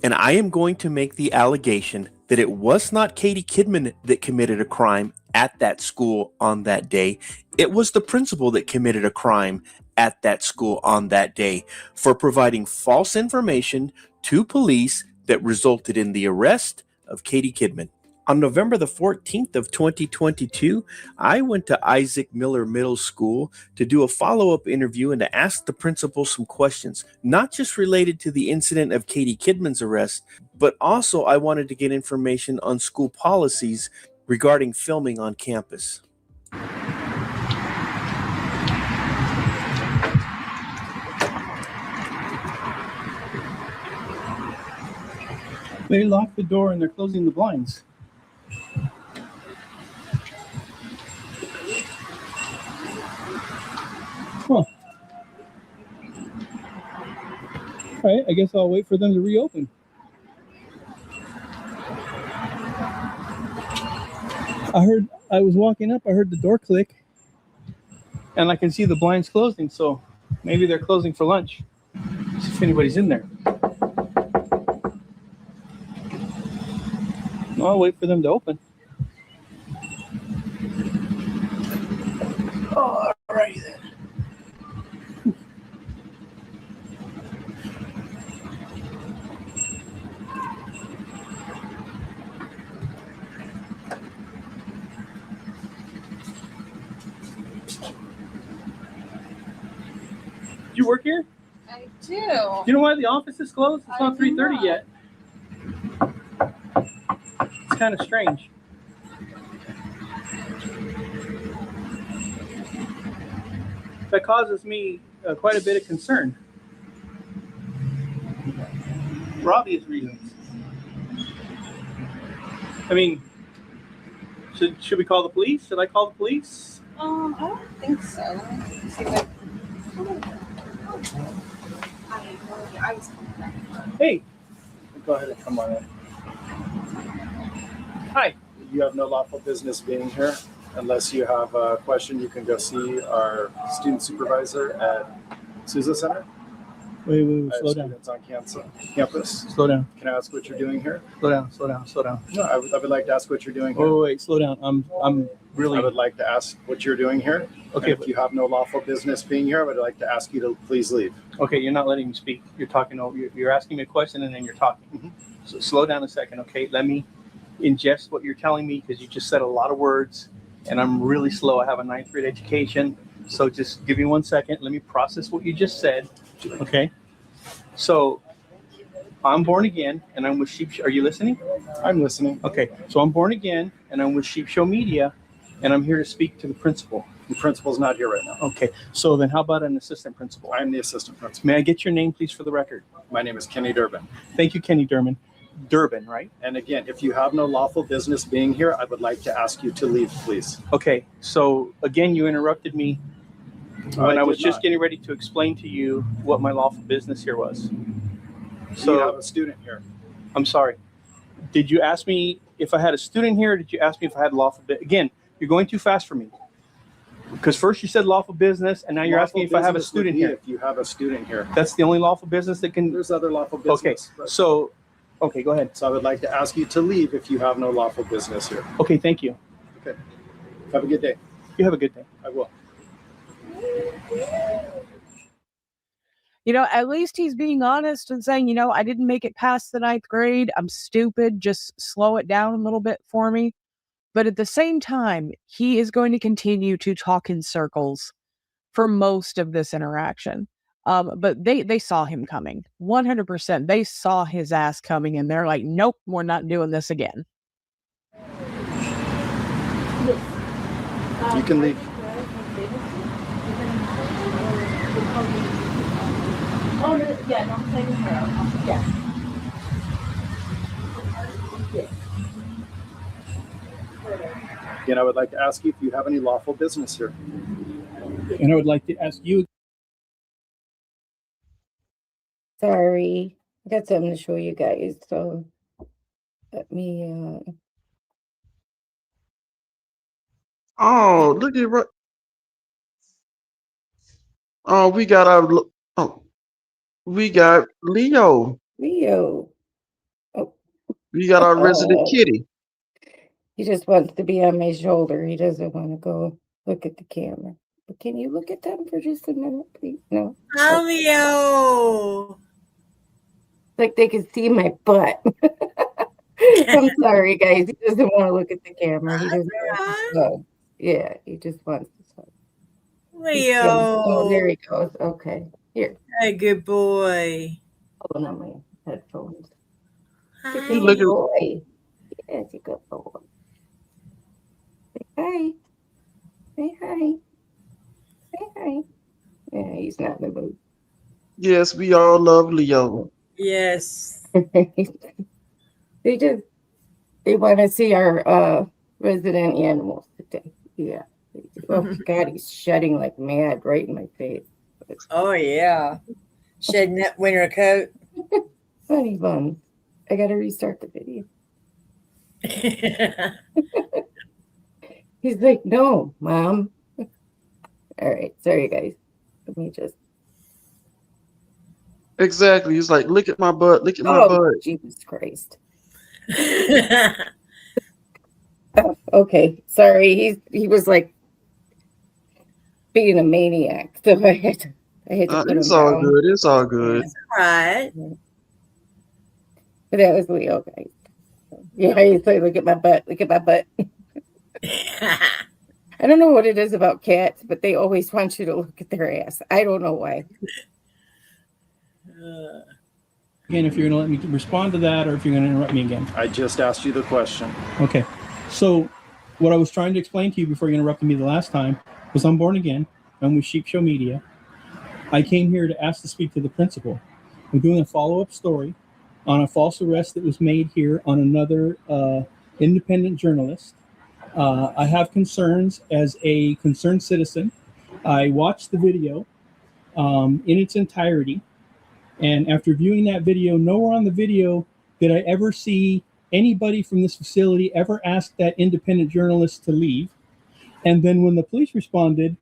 and I am going to make the allegation that it was not Katie Kidman that committed a crime at that school on that day. It was the principal that committed a crime at that school on that day for providing false information to police that resulted in the arrest of Katie Kidman. On November the 14th of 2022, I went to Isaac Miller Middle School to do a follow-up interview and to ask the principal some questions, not just related to the incident of Katie Kidman's arrest, but also I wanted to get information on school policies regarding filming on campus. They locked the door and they're closing the blinds. Huh. All right, I guess I'll wait for them to reopen. I was walking up, I heard the door click, and I can see the blinds closing, so maybe they're closing for lunch. See if anybody's in there. No, I'll wait for them to open. Oh, all righty then. You work here? I do. You know why the office is closed? It's not 3:30 yet. It's kind of strange. That causes me quite a bit of concern. For obvious reasons. I mean, should we call the police? Should I call the police? I don't think so. Let me see if I was Hey, go ahead and come on in. Hi. You have no lawful business being here. Unless you have a question, you can go see our student supervisor at Sousa Center. Wait, I have slow down. students on campus. Slow down. Can I ask what you're doing here? Slow down, slow down, slow down. No, I would like to ask what you're doing here. Oh, wait, slow down. I'm really. I would like to ask what you're doing here. Okay, And if you have no lawful business being here, I would like to ask you to please leave. Okay, you're not letting me speak. You're talking over. You're asking me a question and then you're talking. Mm-hmm. So slow down a second, okay? Let me ingest what you're telling me because you just said a lot of words, and I'm really slow. I have a 9th grade education, so just give me 1 second. Let me process what you just said, okay? So I'm born again, and I'm with Sheep. Are you listening? I'm listening. Okay, so I'm born again, and I'm with Sheep Show Media, and I'm here to speak to the principal. The principal's not here right now. Okay, so then how about an assistant principal? I'm the assistant principal. May I get your name, please, for the record? My name is Kenny Durbin. Thank you, Kenny Durbin. Durbin, right? And again, if you have no lawful business being here, I would like to ask you to leave, please. Okay, so again, you interrupted me when I was did just not. getting ready to explain to you what my lawful business here was. So you have a student here. I'm sorry. Did you ask me if I had a student here? Or did you ask me if I had lawful business? Again, you're going too fast for me. Because first you said lawful business, and now you're asking me if I have a Lawful student business would here. be if you have a student here. That's the only lawful business that can. There's other lawful Okay, business. but- so, okay, go ahead. So I would like to ask you to leave if you have no lawful business here. Okay, thank you. Okay. Have a good day. You have a good day. I will. You know, at least he's being honest and saying, you know, I didn't make it past the 9th grade. I'm stupid. Just slow it down a little bit for me. But at the same time, he is going to continue to talk in circles for most of this interaction. But they saw him coming. 100%. They saw his ass coming, and they're like, nope, we're not doing this again. You can leave. Oh, no, yeah, don't say the hair. Yeah. Again, I would like to ask you if you have any lawful business here. And I would like to ask you. Sorry, I got something to show you guys. So let me. Oh, look at what. Oh, we got our. Oh, we got Leo. Leo. We got our resident Oh. kitty. He just wants to be on my shoulder. He doesn't want to go look at the camera. But can you look at them for just a minute, please? No. Leo. Like they can see my butt. I'm sorry, guys. He doesn't want to look at the camera. He doesn't want to hug. Yeah, he just wants to hug. Leo. Oh, there he goes. Okay. Here. Hey, good boy. Hold on my headphones. Hi. Good boy. Yes, a good boy. Say hi. Say hi. Say hi. Yeah, he's not in the mood. Yes, we all love Leo. Yes. They want to see our resident animals today. Yeah. Oh God, he's shedding like mad right in my face. Oh yeah. Shedding that winter coat. Funny bun. I gotta restart the video. He's like, no, Mom. All right, sorry guys. Let me just. Exactly. He's like, look at my butt. Look at my butt. Jesus Christ. Oh, okay, sorry. He was like being a maniac, so I had to put him It's all down. good. It's all good. All right. But that was Leo, guys. Yeah, he's like, look at my butt. Look at my butt. I don't know what it is about cats, but they always want you to look at their ass. I don't know why. Again, if you're going to let me respond to that, or if you're going to interrupt me again. I just asked you the question. Okay. So what I was trying to explain to you before you interrupted me the last time was I'm born again. I'm with Sheep Show Media. I came here to ask to speak to the principal. I'm doing a follow-up story on a false arrest that was made here on another independent journalist. I have concerns as a concerned citizen. I watched the video in its entirety. And after viewing that video, nowhere on the video did I ever see anybody from this facility ever ask that independent journalist to leave. And then when the police responded,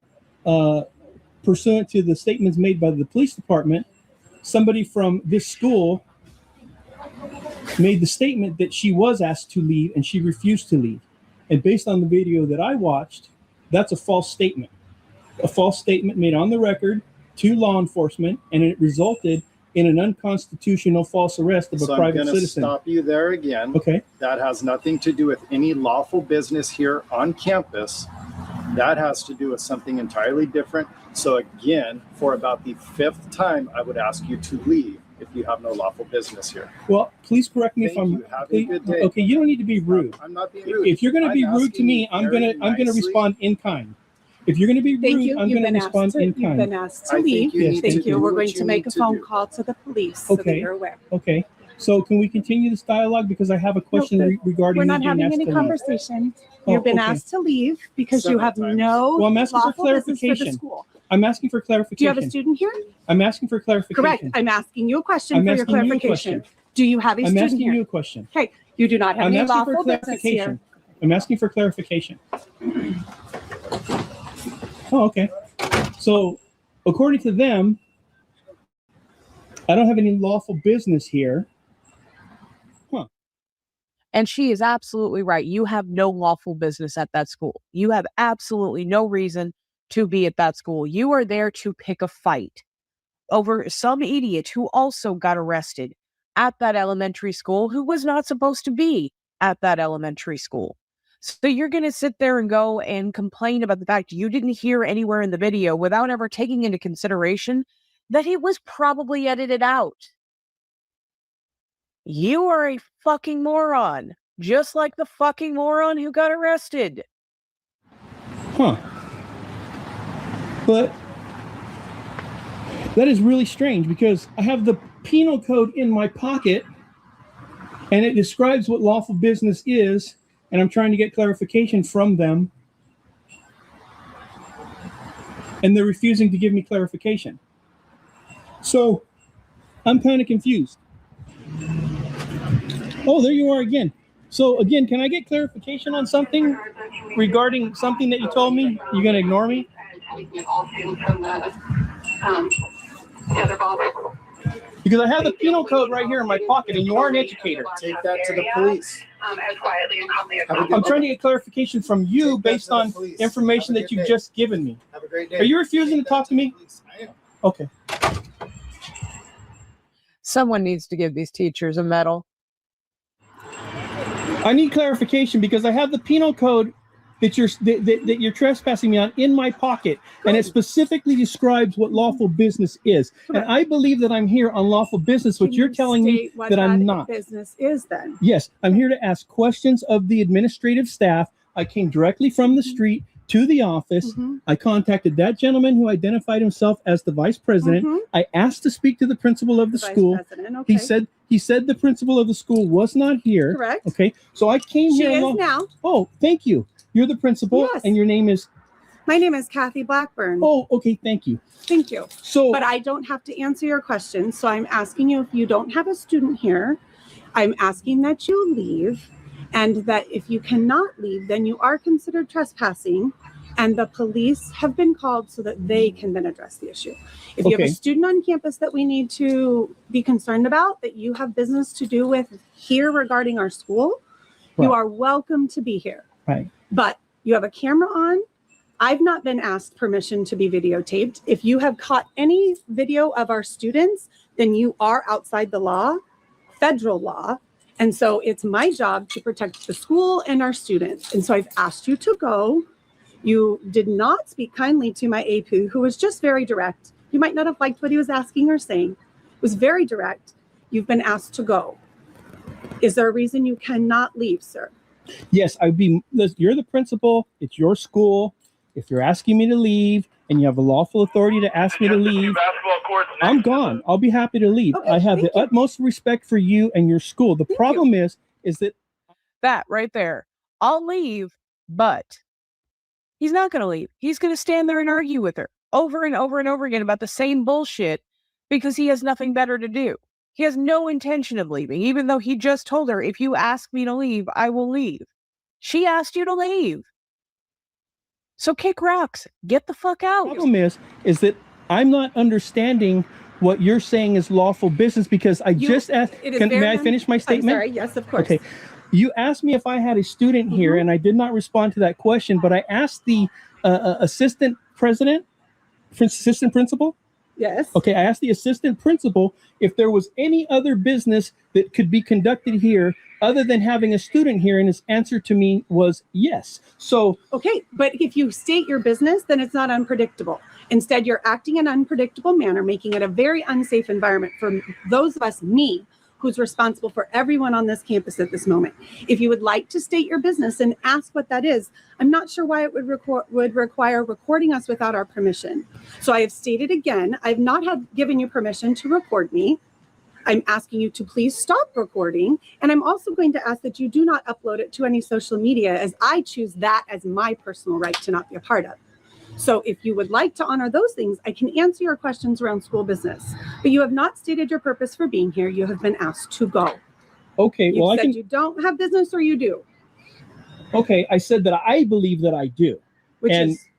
pursuant to the statements made by the police department, somebody from this school made the statement that she was asked to leave and she refused to leave. And based on the video that I watched, that's a false statement. A false statement made on the record to law enforcement, and it resulted in an unconstitutional false arrest of a private I'm going to citizen. stop you there again. Okay. That has nothing to do with any lawful business here on campus. That has to do with something entirely different. So again, for about the 5th time, I would ask you to leave if you have no lawful business here. Well, please correct me if Thank I'm. you. Have a good day. Okay, you don't need to be rude. I'm not being rude. If you're going to be I'm rude to asking me, you I'm very going to nicely. respond in kind. If you're going to be Thank rude, you. I'm going to respond in You've kind. been asked to I think leave. you need to Thank you. do We're what going you to make need a to phone do. call to the police so that Okay. you're aware. Okay. So can we continue this dialogue because I have a question regarding We're you not being having asked any to leave. conversation. Oh, You've been okay. asked to leave because you Several have times. no Well, I'm asking for lawful business for the clarification. school. I'm asking for clarification. Do you have a student here? I'm asking for clarification. Correct. I'm asking you a question I'm for your asking you a clarification. question. Do you have a I'm student asking here? you a question. Okay. You do not have I'm any asking for lawful business clarification. here. I'm asking for clarification. Oh, okay. So, according to them, I don't have any lawful business here. Huh. And she is absolutely right. You have no lawful business at that school. You have absolutely no reason to be at that school. You are there to pick a fight over some idiot who also got arrested at that elementary school who was not supposed to be at that elementary school. So you're going to sit there and go and complain about the fact you didn't hear anywhere in the video without ever taking into consideration that it was probably edited out. You are a fucking moron, just like the fucking moron who got arrested. Huh. But that is really strange because I have the penal code in my pocket and it describes what lawful business is, and I'm trying to get clarification from them. And they're refusing to give me clarification. So I'm kind of confused. Oh, there you are again. So again, can I get clarification on something regarding something that you told me? You're going to ignore me? Because I have the penal code right here in my pocket, and you are an educator. Take that to the police. I'm trying to get clarification from you based on information that you've just given me. Have a great day. Are you refusing to talk to me? I am. Okay. Someone needs to give these teachers a medal. I need clarification because I have the penal code that you're trespassing me on in my pocket, and it specifically describes what lawful business is. And I believe that I'm here on lawful business, but you're telling me that I'm not. Business is then. Yes, I'm here to ask questions of the administrative staff. I came directly from the street to the office. I contacted that gentleman who identified himself as the vice president. I asked to speak to the principal of the school. Okay. He said the principal of the school was not here. Correct. Okay, so I came She here. is now. Oh, thank you. You're the principal, Yes. and your name is. My name is Kathy Blackburn. Oh, okay. Thank you. Thank you. So, but I don't have to answer your questions. So I'm asking you, if you don't have a student here, I'm asking that you leave, and that if you cannot leave, then you are considered trespassing, and the police have been called so that they can then address the issue. If you have a student on campus that we need to be concerned about, that you have business to do with here regarding our school, you are welcome to be here. Right. But you have a camera on. I've not been asked permission to be videotaped. If you have caught any video of our students, then you are outside the law, federal law. And so it's my job to protect the school and our students. And so I've asked you to go. You did not speak kindly to my AP, who was just very direct. You might not have liked what he was asking or saying. It was very direct. You've been asked to go. Is there a reason you cannot leave, sir? Yes, you're the principal. It's your school. If you're asking me to leave and you have a lawful authority to ask me to leave, I'm gone. I'll be happy to leave. Okay, I have the utmost respect for you and your school. The problem is that right there. I'll leave, but he's not going to leave. He's going to stand there and argue with her over and over and over again about the same bullshit because he has nothing better to do. He has no intention of leaving, even though he just told her, if you ask me to leave, I will leave. She asked you to leave. So kick rocks. Get the fuck out. The problem is that I'm not understanding what you're saying is lawful business because I just asked. May I finish my statement? I'm sorry. Yes, of course. Okay. You asked me if I had a student here, and I did not respond to that question, but I asked the assistant principal. Yes. Okay, I asked the assistant principal if there was any other business that could be conducted here other than having a student here, and his answer to me was yes. So okay, but if you state your business, then it's not unpredictable. Instead, you're acting in an unpredictable manner, making it a very unsafe environment for those of us, me, who's responsible for everyone on this campus at this moment. If you would like to state your business and ask what that is, I'm not sure why it would require recording us without our permission. So I have stated again, I've not given you permission to record me. I'm asking you to please stop recording. And I'm also going to ask that you do not upload it to any social media, as I choose that as my personal right to not be a part of. So if you would like to honor those things, I can answer your questions around school business. But you have not stated your purpose for being here. You have been asked to go. Okay, You said you don't have business, or you do. Okay, I said that I believe that I do.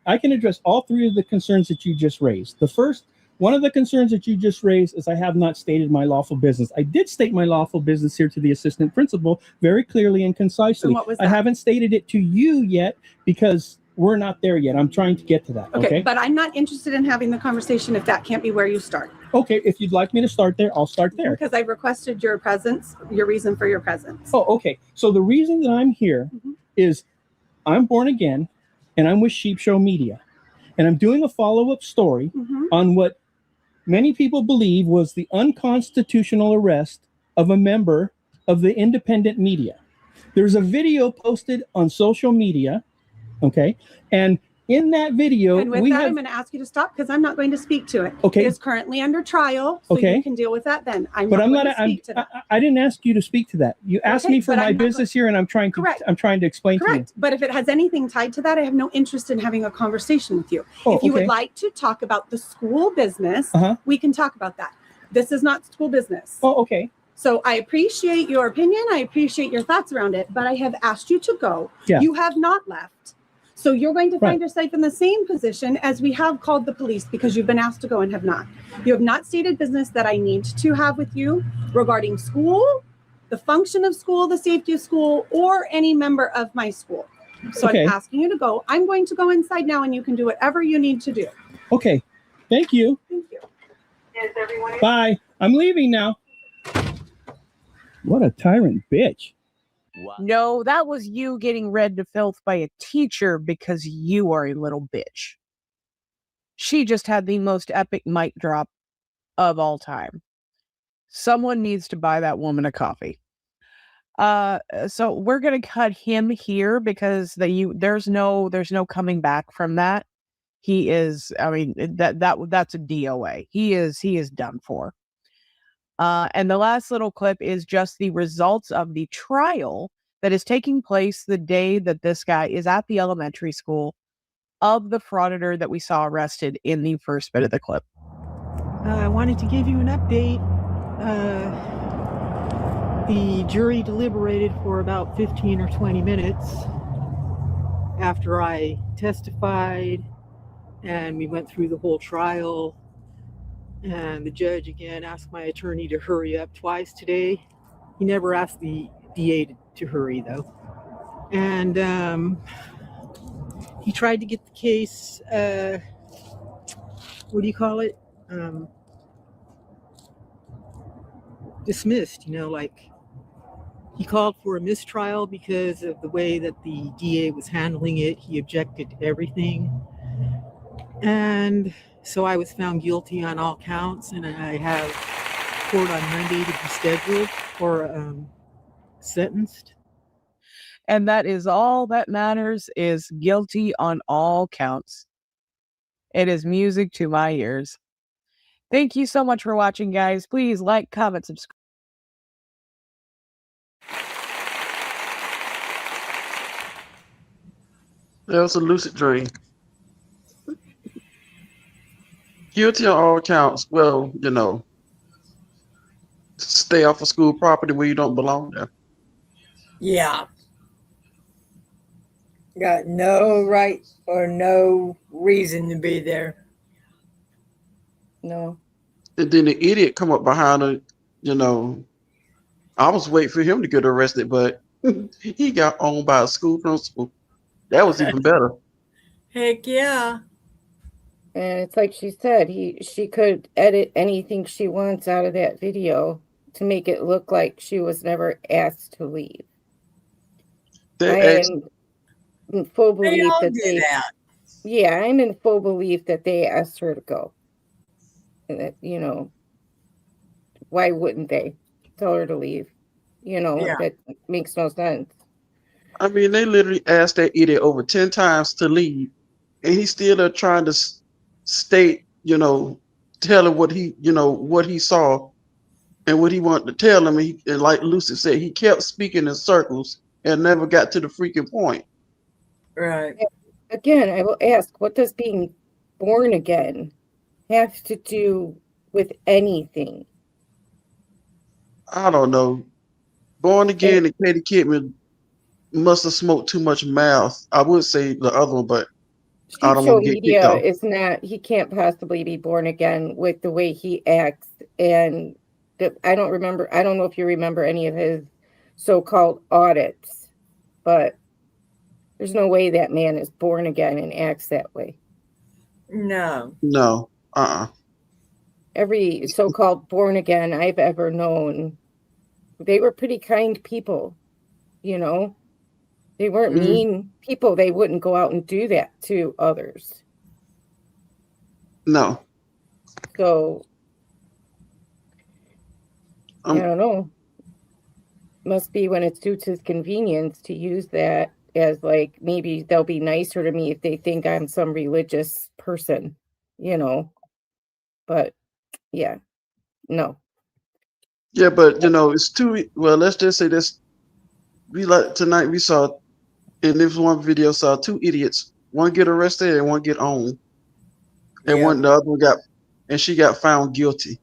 I can address all three of the concerns that you just raised. One of the concerns that you just raised is I have not stated my lawful business. I did state my lawful business here to the assistant principal very clearly and concisely. And what was that? I haven't stated it to you yet because we're not there yet. I'm trying to get to that. Okay, Okay. but I'm not interested in having the conversation if that can't be where you start. Okay, if you'd like me to start there, I'll start there. Because I've requested your presence, your reason for your presence. Oh, okay. So the reason that I'm here is I'm born again, and I'm with Sheep Show Media, and I'm doing a follow-up story on what many people believe was the unconstitutional arrest of a member of the independent media. There's a video posted on social media, okay? And in that video, And with that, I'm going to ask you to stop because I'm not going to speak to it. Okay. It is currently under trial, so Okay. you can deal with that then. I'm But not I'm going not. to speak to that. I didn't ask you to speak to that. You asked Okay, me for but my I'm not business here, and I'm trying to. Correct. I'm trying to explain to you. Correct. But if it has anything tied to that, I have no interest in having a conversation with you. Oh, if you okay. would like to talk about the school business, we can talk about that. This is not school business. Oh, okay. So I appreciate your opinion. I appreciate your thoughts around it, but I have asked you to go. Yeah. You have not left. So you're going to Right. find yourself in the same position as we have called the police because you've been asked to go and have not. You have not stated business that I need to have with you regarding school, the function of school, the safety of school, or any member of my school. So Okay. I'm asking you to go. I'm going to go inside now and you can do whatever you need to do. Okay. Thank you. Thank you. Is everyone Bye. I'm leaving now. What a tyrant bitch. No, that was you getting read to filth by a teacher because you are a little bitch. She just had the most epic mic drop of all time. Someone needs to buy that woman a coffee. So we're gonna cut him here because there's no coming back from that. He is, I mean, that's a DOA. He is done for. And the last little clip is just the results of the trial that is taking place the day that this guy is at the elementary school of the frauditor that we saw arrested in the first bit of the clip. I wanted to give you an update. The jury deliberated for about 15 or 20 minutes after I testified, and we went through the whole trial. And the judge again asked my attorney to hurry up twice today. He never asked the DA to hurry though. And he tried to get the case, what do you call it? Dismissed, like he called for a mistrial because of the way that the DA was handling it. He objected to everything. And so I was found guilty on all counts, and I have court on Monday to be scheduled or sentenced. And that is all that matters, is guilty on all counts. It is music to my ears. Thank you so much for watching, guys. Please like, comment, subscribe. That was a lucid dream. Guilty on all counts. Well, stay off of school property where you don't belong there. Yeah. Got no right or no reason to be there. No. And then the idiot come up behind her, I was waiting for him to get arrested, but he got owned by a school principal. That was even better. Heck yeah. And it's like she said, she could edit anything she wants out of that video to make it look like she was never asked to leave. I am in full belief that yeah, I'm in full belief that they asked her to go. And that, why wouldn't they tell her to leave? That makes no sense. I mean, they literally asked that idiot over 10 times to leave, and he's still trying to state, tell her what he saw and what he wanted to tell him. And like Lucy said, he kept speaking in circles and never got to the freaking point. Right. Again, I will ask, what does being born again have to do with anything? I don't know. Born again and Katie Kidman must have smoked too much mouth. I would say the other one, but I don't want to get kicked off. Is not, he can't possibly be born again with the way he acts. And I don't know if you remember any of his so-called audits, but there's no way that man is born again and acts that way. No. No. Every so-called born again I've ever known, they were pretty kind people, They weren't mean people. They wouldn't go out and do that to others. No. So I don't know. Must be when it suits his convenience to use that as like, maybe they'll be nicer to me if they think I'm some religious person, you know. But yeah, no. Yeah, but you know, it's too well. Let's just say this: we like tonight. We saw in this one video saw two idiots. One get arrested and one get on, and the other one got, and she got found guilty.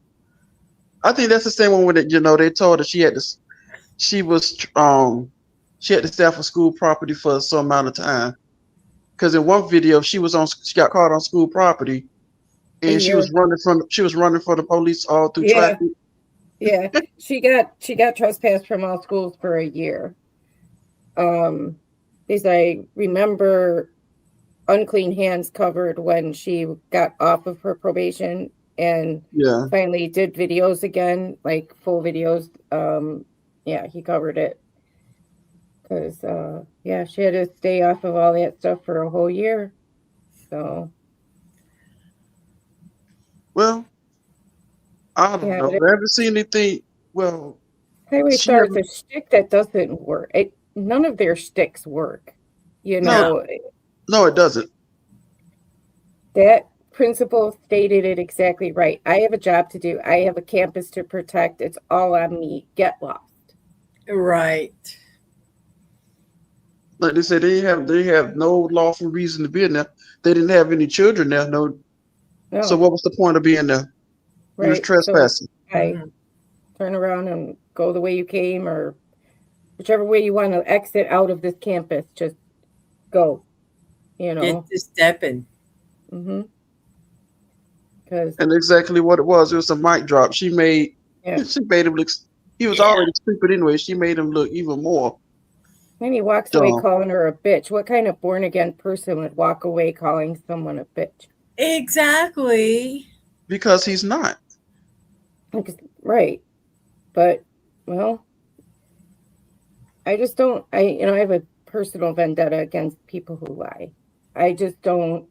I think that's the same one when it, you know, they told her she had to, she had to stay off of school property for some amount of time. Because in one video she got caught on school property, and she was running for the police all through traffic. Yeah, she got trespassed from all schools for a year. Because I remember unclean hands covered when she got off of her probation and finally did videos again, like full videos. Yeah, he covered it because she had to stay off of all that stuff for a whole year. So well, I don't know. I haven't seen anything. Well, Highway Star is a shtick that doesn't work. None of their shticks work. You know. No, it doesn't. That principal stated it exactly right. I have a job to do. I have a campus to protect. It's all on me. Get lost. Right. Like they said, they have no lawful reason to be in there. They didn't have any children there. No. So what was the point of being there? Right. You was trespassing. So, turn around and go the way you came, or whichever way you want to exit out of this campus. Just go. You know. Get to stepping. Mm-hmm. And exactly what it was a mic drop. She made him look. He was already stupid anyway. She made him look even more. And he walks away calling her a bitch. What kind of born again person would walk away calling someone a bitch? Exactly. Because he's not. Right. But well, I just don't. I have a personal vendetta against people who lie. I just don't.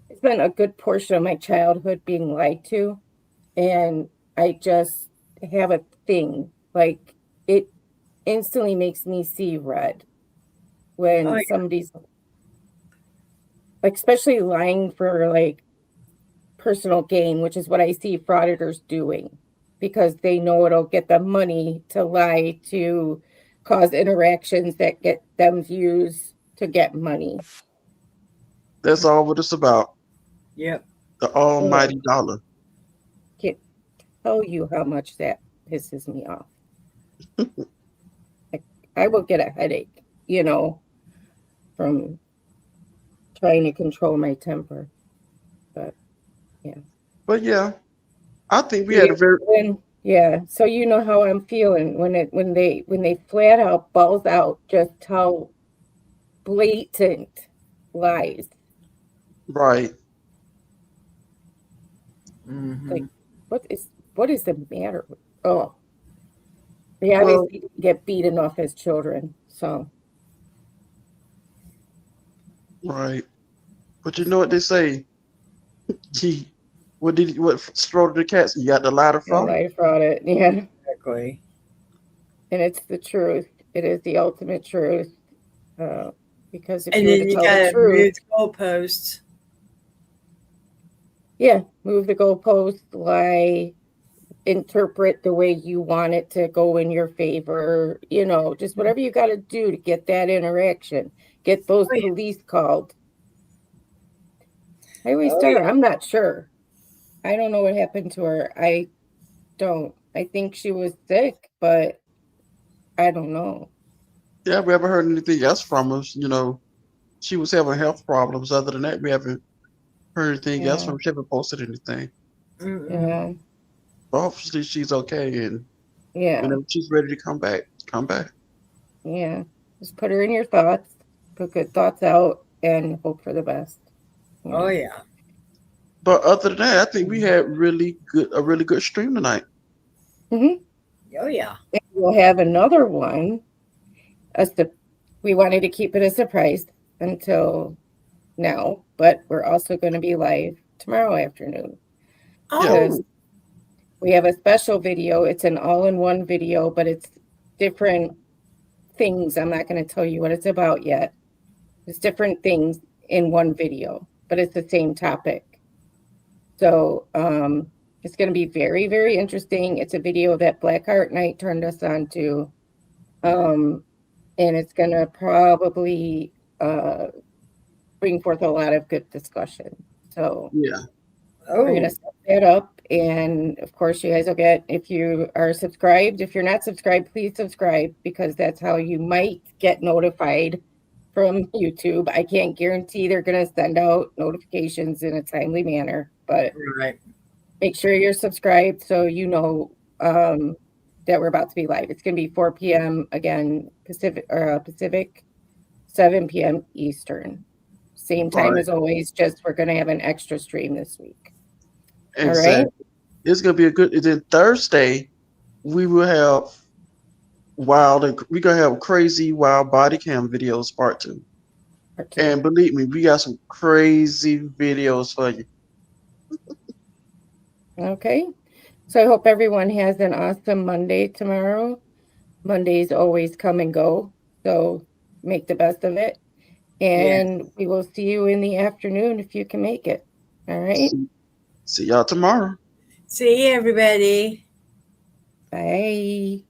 It's been a good portion of my childhood being lied to, and I just have a thing. Like, it instantly makes me see red when somebody's, like, especially lying for like personal gain, which is what I see frauditors doing, because they know it'll get them money to lie to cause interactions that get them views to get money. That's all what it's about. Yep. The almighty dollar. Can't tell you how much that pisses me off. I will get a headache, from trying to control my temper. But yeah. But yeah, I think we had a very so you know how I'm feeling when they flat out balls out just how blatant lies. Right. Like, what is the matter? They obviously didn't get beaten off as children, so. Right. But you know what they say? What strode the cats? You got the ladder fraud. Ladder fraud it, yeah. Exactly. And it's the truth. It is the ultimate truth. Because if and you then were to you tell gotta the truth, move the goalposts. Yeah, move the goalpost, lie, interpret the way you want it to go in your favor, just whatever you got to do to get that interaction, get those police called. Highway Star, I'm not sure. I don't know what happened to her. I don't. I think she was sick, but I don't know. Yeah, we haven't heard anything else from her. She was having health problems. Other than that, we haven't heard anything else from her. She haven't posted anything. Yeah. But obviously, she's okay, and whenever she's ready to come back. Yeah, just put her in your thoughts, put good thoughts out, and hope for the best. Oh yeah. But other than that, I think we had a really good stream tonight. Mm-hmm. Oh yeah. And we'll have another one. we wanted to keep it a surprise until now, but we're also going to be live tomorrow afternoon. Because we have a special video. It's an all-in-one video, but it's different things. I'm not going to tell you what it's about yet. It's different things in one video, but it's the same topic. So it's going to be very, very interesting. It's a video that Blackheart Knight turned us on to. And it's going to probably bring forth a lot of good discussion. So yeah, we're going to set that up. And of course, you guys will get, if you are subscribed, if you're not subscribed, please subscribe, because that's how you might get notified from YouTube. I can't guarantee they're going to send out notifications in a timely manner, but make sure you're subscribed so you know that we're about to be live. It's going to be 4 p.m. again, Pacific, 7 p.m. Eastern. Same time as always, just we're going to have an extra stream this week. Exactly. All right. It's gonna be a good. Then Thursday, we will have we're gonna have crazy wild body cam videos part 2. And believe me, we got some crazy videos for you. Okay. So I hope everyone has an awesome Monday tomorrow. Mondays always come and go, so make the best of it. And we will see you in the afternoon if you can make it. All right. See y'all tomorrow. See you, everybody. Bye.